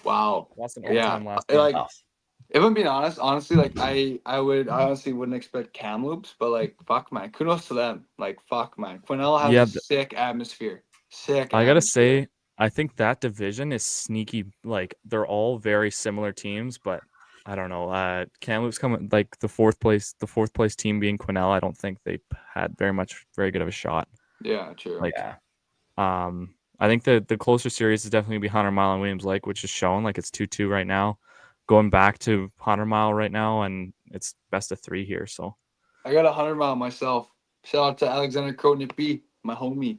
Wow. Lost in Yeah. overtime last game. Like, Tough. if I'm being honest, honestly, like I honestly wouldn't expect Kamloops, but like fuck man, kudos to them. Like fuck man, Quesnel has Yeah, a sick atmosphere. Sick. I gotta atmosphere. I think that division is sneaky. Like they're all very similar teams, but I don't know. Kamloops coming like the fourth place team being Quesnel. I don't think they had very good of a shot. Yeah, true. Like, Yeah. I think the closer series is definitely be 100 Mile and Williams Lake, which is shown like it's 2-2 right now. Going back to 100 Mile right now, and it's best of 3 here. So I got 100 mile myself. Shout out to Alexander Krotnik B, my homie.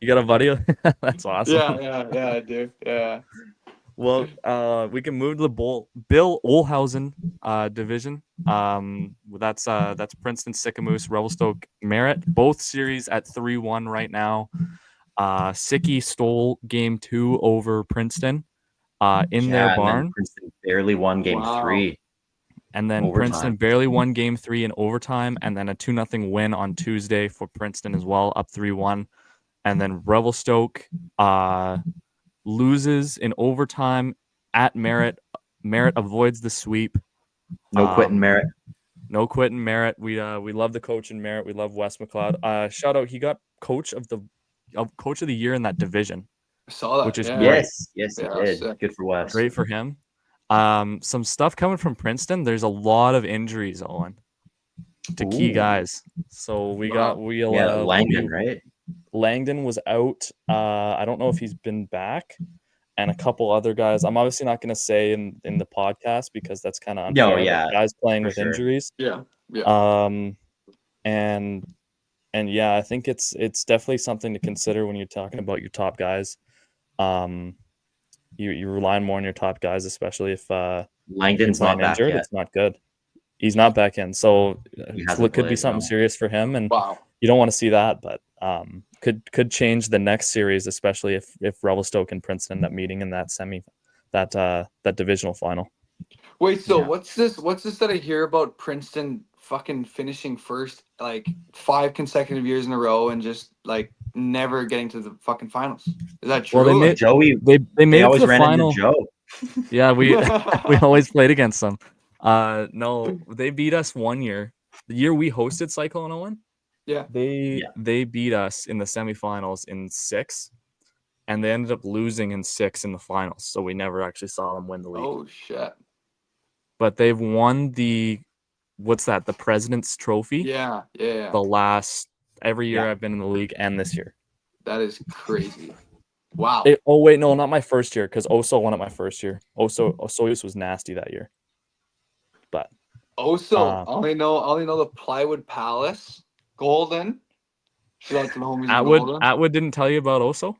you got a buddy? That's awesome. Yeah, I do. Yeah. Well, we can move to the Bill Olhausen division. That's Princeton, Sicamous, Revelstoke, Merritt. Both series at 3-1 right now. Sicky stole game 2 over Princeton in their And then barn. Princeton barely won game 3. And then Overtime. Princeton barely won game 3 in overtime, and then a 2-0 win on Tuesday for Princeton as well, up 3-1. And then Revelstoke loses in overtime at Merritt. Merritt avoids the sweep. No quitting Merritt. No quitting Merritt. We love the coach in Merritt. We love Wes McLeod. Shout out, he got coach of the year in that division. I saw that. Which is Yes, he Yeah, did. sick. Good for Wes. Great for him. Some stuff coming from Princeton. There's a lot of injuries, Owen, to key Ooh. guys. So Langdon, right? Langdon was out. I don't know if he's been back, and a couple other guys. I'm obviously not going to say in the podcast because that's kind of unfair. No, yeah, guys playing for with sure. injuries. Yeah. And yeah, I think it's definitely something to consider when you're talking about your top guys. You rely more on your top guys, especially if Langdon's not back injured. yet. It's not good. He's not back in, so He it hasn't could be played, something no. serious for him, and Wow. you don't want to see that. But could change the next series, especially if Revelstoke and Princeton end up meeting in that that divisional final. Wait, so Yeah. what's this that I hear about Princeton fucking finishing first like 5 consecutive years in a row and just like never getting to the fucking finals? Is that true? Well, they made Joey, they made it to always the ran final. into Joe. Yeah, we always played against them. No, they beat us one year. The year we hosted Cyclone Owen. Yeah. They beat us in the semifinals in 6, and they ended up losing in 6 in the finals. So we never actually saw them win the league. Oh shit. But they've won the President's Trophy. Yeah. The last every year Yeah. I've been in the league and this year. That is crazy. Wow. Oh wait, no, not my first year because Oso won it my first year. Osoyus was nasty that year. But Also, I only know the Plywood Palace, Golden. Shout out to the homies in Golden. Atwood didn't tell you about Oso?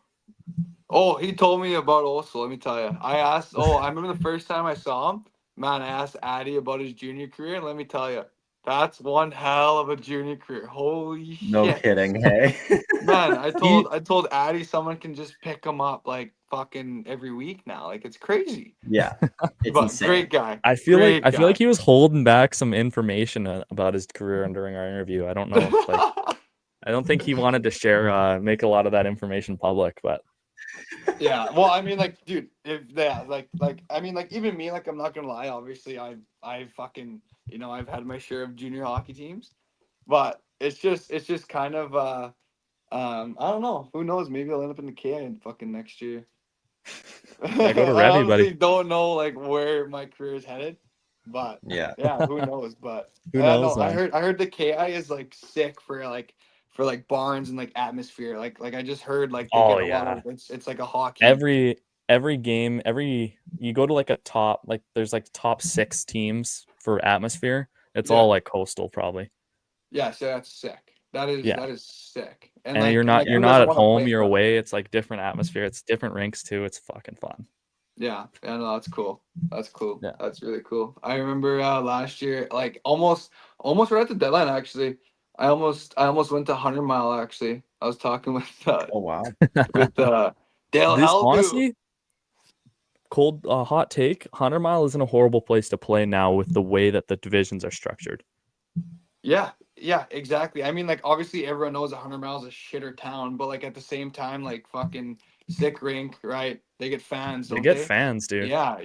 Oh, he told me about also. Let me tell you. I remember the first time I saw him. Man, I asked Addy about his junior career, and let me tell you, that's one hell of a junior career. Holy No shit. kidding, hey. Man, I told Addy someone can just pick him up like fucking every week now. Like it's crazy. Yeah, it's But insane. great guy. I feel Great like guy. he was holding back some information about his career during our interview. I don't know. I don't think he wanted to share, make a lot of that information public, but Yeah, well, I mean, like, dude, I mean, like, even me, like, I'm not gonna lie. Obviously, I fucking, I've had my share of junior hockey teams, but it's just kind of, I don't know. Who knows? Maybe I'll end up in the KI fucking next year. Yeah, go to I Revy, honestly buddy. don't know like where my career is headed, but Yeah. who knows? But Who knows, I man? heard the KI is like sick for barns and like atmosphere. Like I just heard like they Oh, get a lot yeah. of it's like a hockey. every game, you go to like a top, like there's like top 6 teams for atmosphere. It's all like Coastal probably. Yeah, so that's sick. That is sick. And like, you're not who at doesn't wanna home, play you're for- away. It's like different atmosphere. It's different rinks too. It's fucking fun. Yeah, no, that's cool. That's cool. Yeah. That's really cool. I remember last year, like almost right at the deadline. Actually, I almost went to 100 Mile. Actually, I was talking with Oh wow. Dale This Heldu. honestly, hot take, 100 Mile isn't a horrible place to play now with the way that the divisions are structured. Yeah, exactly. I mean, like obviously everyone knows 100 Miles is a shitter town, but like at the same time, like fucking sick rink, right? They get fans. They Don't get fans, dude. Yeah.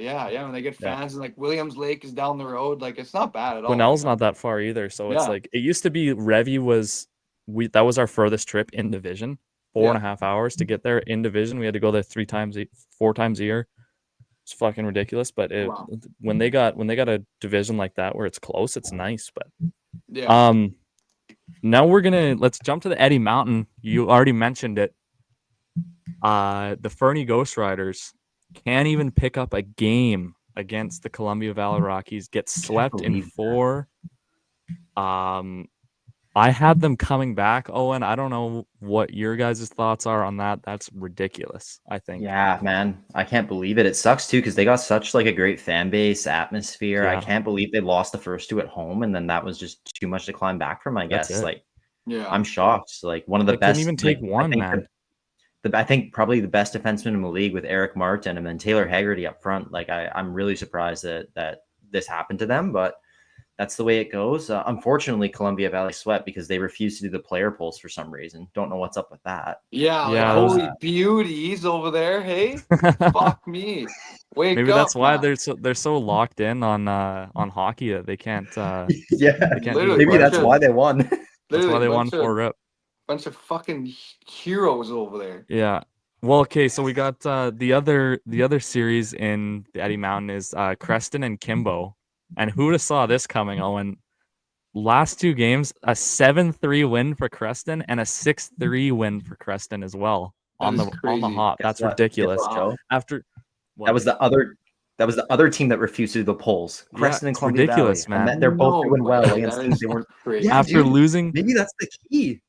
When they get fans, and like Williams Lake is down the road, like it's not bad at all. Quesnel's not that far either, so it's Yeah. like it used to be. Revy that was our furthest trip in division, 4.5 hours to get there in division. We had to go there 4 times a year. It's fucking ridiculous. But Wow. when they got a division like that where it's close, it's nice. But Yeah. now let's jump to the Eddie Mountain. You already mentioned it. The Fernie Ghost Riders can't even pick up a game against the Columbia Valley Rockies. Get swept in 4. I had them coming back, Owen. I don't know what your guys' thoughts are on that. That's ridiculous, I think. Yeah, man. I can't believe it. It sucks too because they got such like a great fan base, atmosphere. I Yeah. can't believe they lost the first 2 at home, and then that was just too much to climb back from, I That's guess. it. Like, Yeah. I'm shocked. Like one of the They couldn't best. even take like, one, I think man. I think probably the best defenseman in the league with Eric Martin and then Taylor Haggerty up front. Like I'm really surprised that this happened to them, but that's the way it goes. Unfortunately, Columbia Valley swept because they refused to do the player polls for some reason. Don't know what's up with that. Yeah, like Yeah, holy beauties over there. Hey, fuck me. Wake Maybe up, that's why man. they're so locked in on hockey that they can't Yeah, they can't do the Literally, maybe that's player why poll. they won. That's why literally they won 4 rep. bunch of fucking heroes over there. Yeah. Well, okay, so we got the other series in the Eddie Mountain is Creston and Kimbo. And who'd have saw this coming, Owen? Last 2 games, a 7-3 win for Creston and a 6-3 win for Creston as well on That the is on the crazy. hop. That's ridiculous. Guess what, Joe? After That was the other team that refused to do the polls. Yeah, Creston and it's Columbia ridiculous, Valley. man. And they're both No doing well way. against That teams is they weren't. crazy. Yeah, after dude, losing maybe that's the key.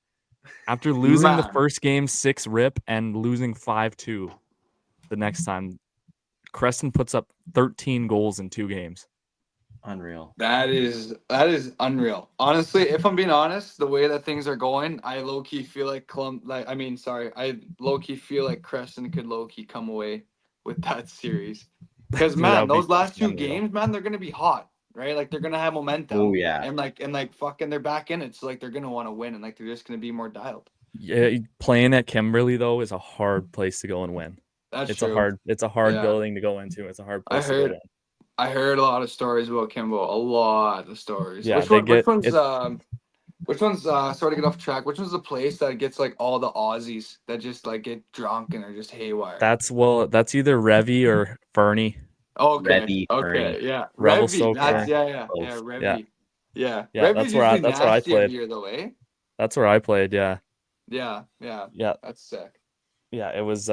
the Man. first game 6 rip and losing 5-2 the next time, Creston puts up 13 goals in 2 games. Unreal. That is unreal. Honestly, if I'm being honest, the way that things are going, I low key feel like I low key feel like Creston could low key come away with that series. Because Dude, that man, would be those last 2 unreal. games, man, they're gonna be hot, right? Like they're gonna have momentum. Oh yeah. And like fucking they're back in it. So like they're gonna want to win and like they're just gonna be more dialed. Yeah, playing at Kimberly though is a hard place to go and win. That's It's true. a hard Yeah. building to go into. It's a hard place to go in. I heard a lot of stories about Kimbo. A lot of stories. Yeah, Which one's sorry to get off track. Which one's the place that gets like all the Aussies that just like get drunk and are just haywire? That's either Revy or Fernie. Okay. Revy, Okay. Fernie. Yeah. Revy. Revelstoke, That's Fernie. yeah. Both. Revy. Yeah. Yeah, Revy's that's where I usually nasty played. every year though, eh? That's where I played, yeah. Yeah. That's sick. Yeah, it was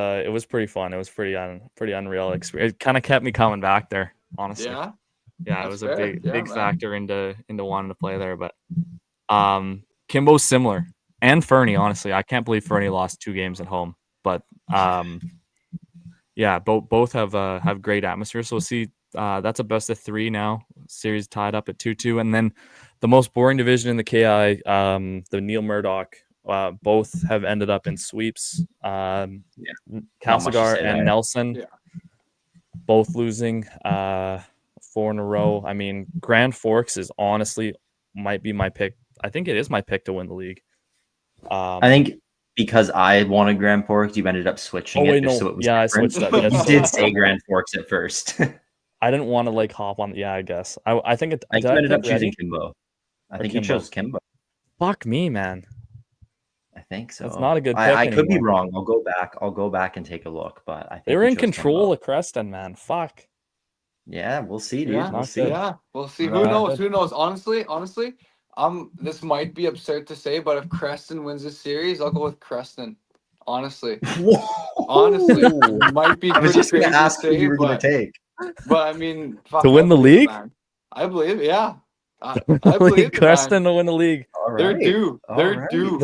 pretty fun. It was pretty unreal experience. It kind of kept me coming back there, honestly. Yeah. Yeah, it That's was a fair. big Yeah, big man. factor into wanting to play there. But Kimbo's similar, and Fernie. Honestly, I can't believe Fernie lost 2 games at home. But yeah, both have great atmosphere. So we'll see. That's a best of 3 now. Series tied up at 2-2, and then the most boring division in the KI, the Neil Murdoch. Both have ended up in sweeps. Castlegar and Nelson, both losing 4 in a row. I mean, Grand Forks is honestly might be my pick. I think it is my pick to win the league. I think because I wanted Grand Forks, you ended up switching it. No. So it was I different. switched up. You did say Grand Forks at first. I didn't want to like hop on. Yeah, I guess. I think you ended up choosing Kimbo. I think you chose Kimbo. Fuck me, man. I think so. It's not a good pick. I could be wrong. I'll go back and take a look. But I think they were in control of Creston, man. Fuck. Yeah, we'll see, dude. Yeah, we'll see. Yeah, we'll see. Who knows? Honestly, this might be absurd to say, but if Creston wins this series, I'll go with Creston. Honestly, might be. I was just going to ask who you were going to take. But I mean, to win the league, I believe. Yeah, I believe Creston to win the league. All right. They're due. They're due.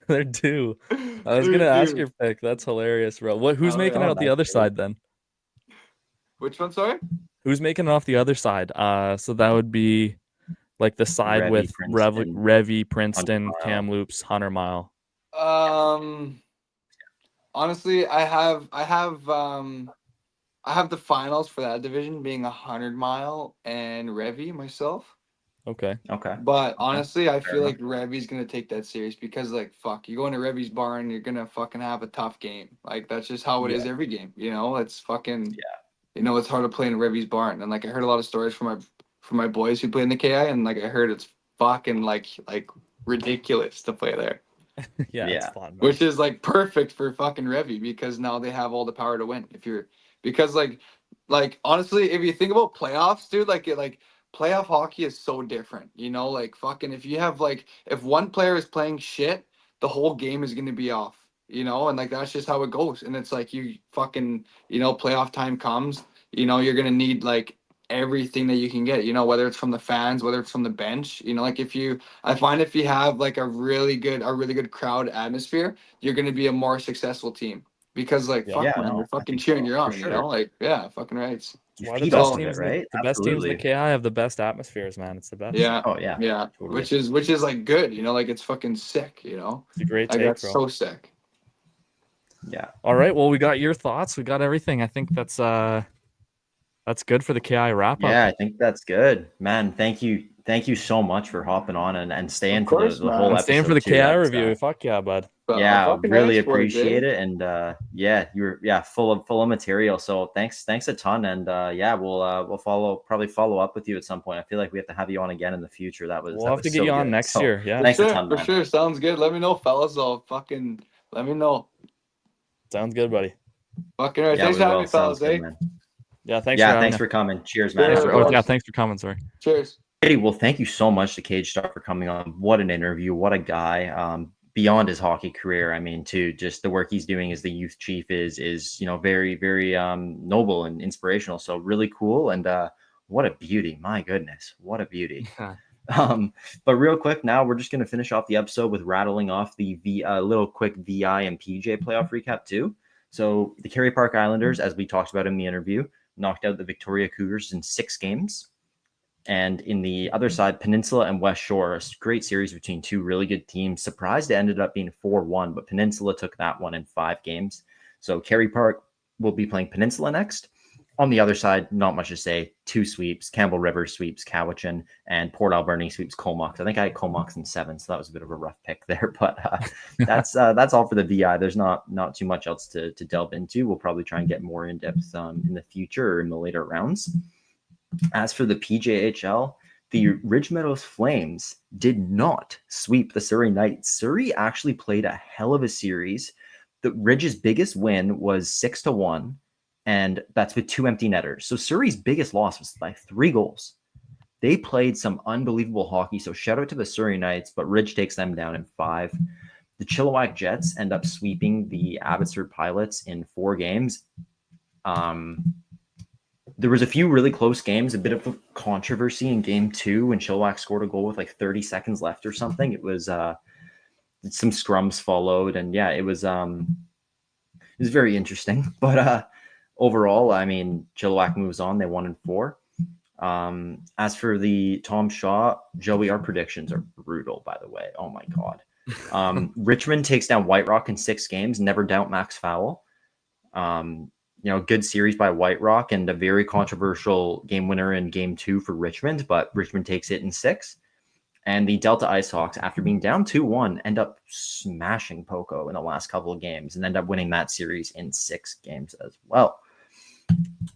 They're due. I was gonna ask your pick. That's hilarious, bro. Who's making it out the other side then? Which one? Sorry. Who's making it off the other side? So that would be like the side Revy, with Princeton, Revy, Princeton, Kamloops, 100 Mile. Honestly, I have the finals for that division being 100 Mile and Revy myself. Okay. But honestly, I feel like Revy's gonna take that series because like fuck, you go into Revy's barn, you're gonna fucking have a tough game. Like that's just how it is every game. You know, it's fucking you know, it's hard to play in Revy's barn. And like I heard a lot of stories from my boys who play in the KI, and like I heard it's fucking like ridiculous to play there. Yeah, it's Yeah. fun, man. Which is like perfect for fucking Revy because now they have all the power to win. Because like honestly, if you think about playoffs, dude, like playoff hockey is so different. You know, like fucking if you have like if one player is playing shit, the whole game is gonna be off. You know, and like that's just how it goes. And it's like you fucking playoff time comes. You're gonna need like everything that you can get. Whether it's from the fans, whether it's from the bench. Like I find if you have like a really good crowd atmosphere, you're gonna be a more successful team. Because like Yeah. fuck Yeah, man, no, they're I fucking think so, cheering you for on, sure. like yeah, fucking right. That's You why the feed best off of it, teams, right? the best teams in the Absolutely. KI have the best atmospheres, man. It's the best. Yeah, Oh yeah. yeah, Totally. which is like good, like it's fucking sick, It's a great like take, that's bro. so sick. Yeah. All right, well, we got your thoughts. We got everything. I think that's good for the KI wrap up. Yeah, I think that's good. Man, thank you. Thank you so much for hopping on and staying Of for course, the whole And episode staying for the too. KI That's, review. Fuck yeah, bud. But yeah, fucking really thanks for it, appreciate Dave. it. And yeah, you're full of material. So thanks a ton. And yeah, we'll probably follow up with you at some point. I feel like we have to have you on again in the future. We'll have to get so you on good. next So, year. Yeah, thanks a ton, For man. sure, sounds good. Let me know, fellas. I'll fucking let me know. sounds good, buddy. Fucking right. Yeah, Thanks we for having will. me, fellas. Sounds good, man. Yeah, thanks Yeah, for having thanks me. for coming. Cheers, man. Sure, Have a of good course. one. Thanks for coming. Sorry. Cheers. Hey, well, thank you so much to Caige Starr for coming on. What an interview. What a guy. Beyond his hockey career, I mean, to just the work he's doing as the youth chief is very, very noble and inspirational. So really cool. And what a beauty. My goodness. What a beauty. But real quick, now we're just going to finish off the episode with rattling off the little quick VI and PJ playoff recap too. So the Kerry Park Islanders, as we talked about in the interview, knocked out the Victoria Cougars in 6 games. And in the other side, Peninsula and West Shore, a great series between two really good teams. Surprised it ended up being 4-1, but Peninsula took that one in 5 games. So Kerry Park will be playing Peninsula next. On the other side, not much to say. 2 sweeps. Campbell River sweeps Cowichan, and Port Alberni sweeps Comox. I think I had Comox in 7, so that was a bit of a rough pick there. But that's all for the VI. There's not too much else to delve into. We'll probably try and get more in depth in the future or in the later rounds. As for the PJHL, the Ridge Meadows Flames did not sweep the Surrey Knights. Surrey actually played a hell of a series. The Ridge's biggest win was 6-1, and that's with 2 empty netters. So Surrey's biggest loss was by 3 goals. They played some unbelievable hockey, so shout out to the Surrey Knights, but Ridge takes them down in 5. The Chilliwack Jets end up sweeping the Abbotsford Pilots in 4 games. There was a few really close games, a bit of a controversy in game 2 when Chilliwack scored a goal with like 30 seconds left or something. It was some scrums followed, and yeah, it was very interesting. But overall, I mean, Chilliwack moves on. They won in 4. As for the Tom Shaw, Joey, our predictions are brutal, by the way. Oh my God. Richmond takes down White Rock in 6 games. Never doubt Max Fowl. Good series by White Rock and a very controversial game winner in game 2 for Richmond, but Richmond takes it in 6. And the Delta Ice Hawks, after being down 2-1, end up smashing Poco in the last couple of games and end up winning that series in 6 games as well.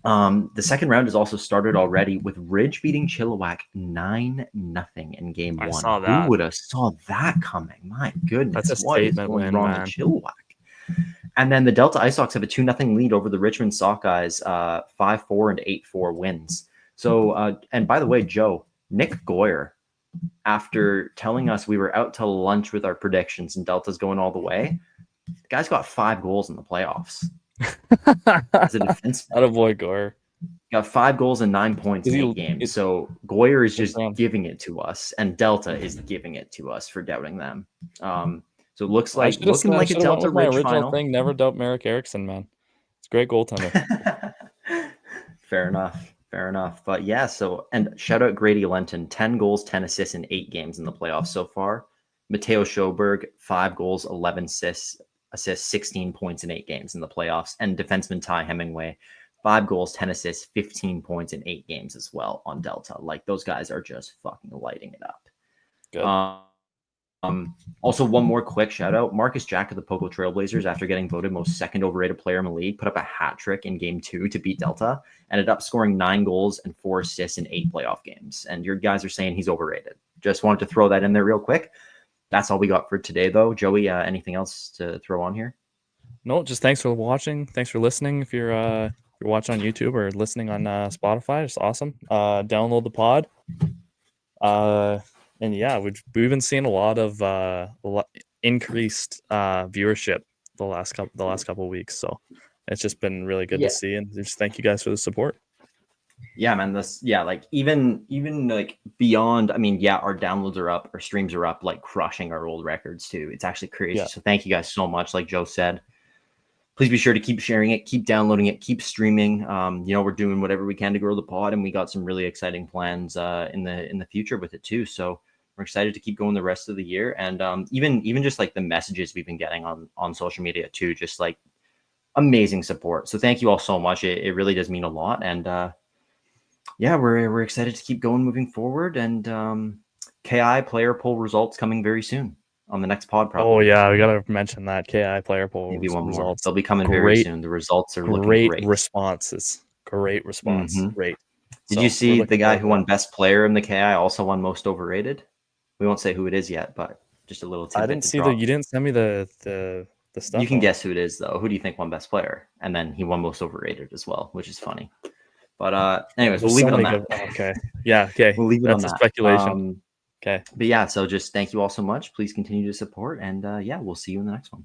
The second round has also started already with Ridge beating Chilliwack 9-0 in game 1. I saw that. Who would have saw that coming? My goodness. That's a What is statement going win, wrong man. with Chilliwack? And then the Delta Ice Hawks have a 2-0 lead over the Richmond Sockeyes, 5-4 and 8-4 wins. So, and by the way, Joe, Nick Goyer, after telling us we were out to lunch with our predictions and Delta's going all the way, the guy's got 5 goals in the playoffs. As a defenseman. Attaboy, Gore. Got 5 goals and 9 points in 8 games. So Goyer is just giving it to us, and Delta is giving it to us for doubting them. So it looks I like should've looking like a went Delta with my Ridge original final. thing. Never doubt Merrick Erickson, man. It's a great goaltender. Fair enough. But yeah, so, and shout out Grady Lenton, 10 goals, 10 assists in 8 games in the playoffs so far. Mateo Schoberg, 5 goals, 11 assists, 16 points in 8 games in the playoffs. And defenseman Ty Hemingway, 5 goals, 10 assists, 15 points in 8 games as well on Delta. Like, those guys are just fucking lighting it up. Good. Also, one more quick shout out. Marcus Jack of the Poco Trailblazers, after getting voted most second overrated player in the league, put up a hat trick in game 2 to beat Delta, ended up scoring 9 goals and 4 assists in 8 playoff games. And your guys are saying he's overrated. Just wanted to throw that in there real quick. that's all we got for today, though. Joey, anything else to throw on here? No, just thanks for watching. Thanks for listening. If you're watching on YouTube or listening on Spotify, it's awesome. Download the pod. And yeah, we've been seeing a lot of increased viewership the last couple of weeks. So it's just been really good to see, and just thank you guys for the support. Yeah, man. Like even like beyond. I mean, yeah, our downloads are up, our streams are up, like crushing our old records too. It's actually crazy. Yeah. So thank you guys so much. Like Joe said, please be sure to keep sharing it, keep downloading it, keep streaming. We're doing whatever we can to grow the pod, and we got some really exciting plans in the future with it too. So we're excited to keep going the rest of the year, and even just like the messages we've been getting on social media too, just like amazing support. So thank you all so much. It really does mean a lot, and we're excited to keep going moving forward, and KI player poll results coming very soon on the next pod. Probably. Oh yeah, we gotta mention that KI player poll Maybe one results. More. They'll be coming very soon. The results are looking great. Responses. Great response. Mm-hmm. Great. Did you see the guy who won best player in the KI also won most overrated? We won't say who it is yet, but just a little tidbit. I didn't see you didn't send me the stuff. You can guess who it is though. Who do you think won best player? And then he won most overrated as well, which is funny. But anyways, we'll leave it on that. Okay. Yeah. Okay. We'll leave it on that. Speculation. Okay. But yeah, so just thank you all so much. Please continue to support, and we'll see you in the next one.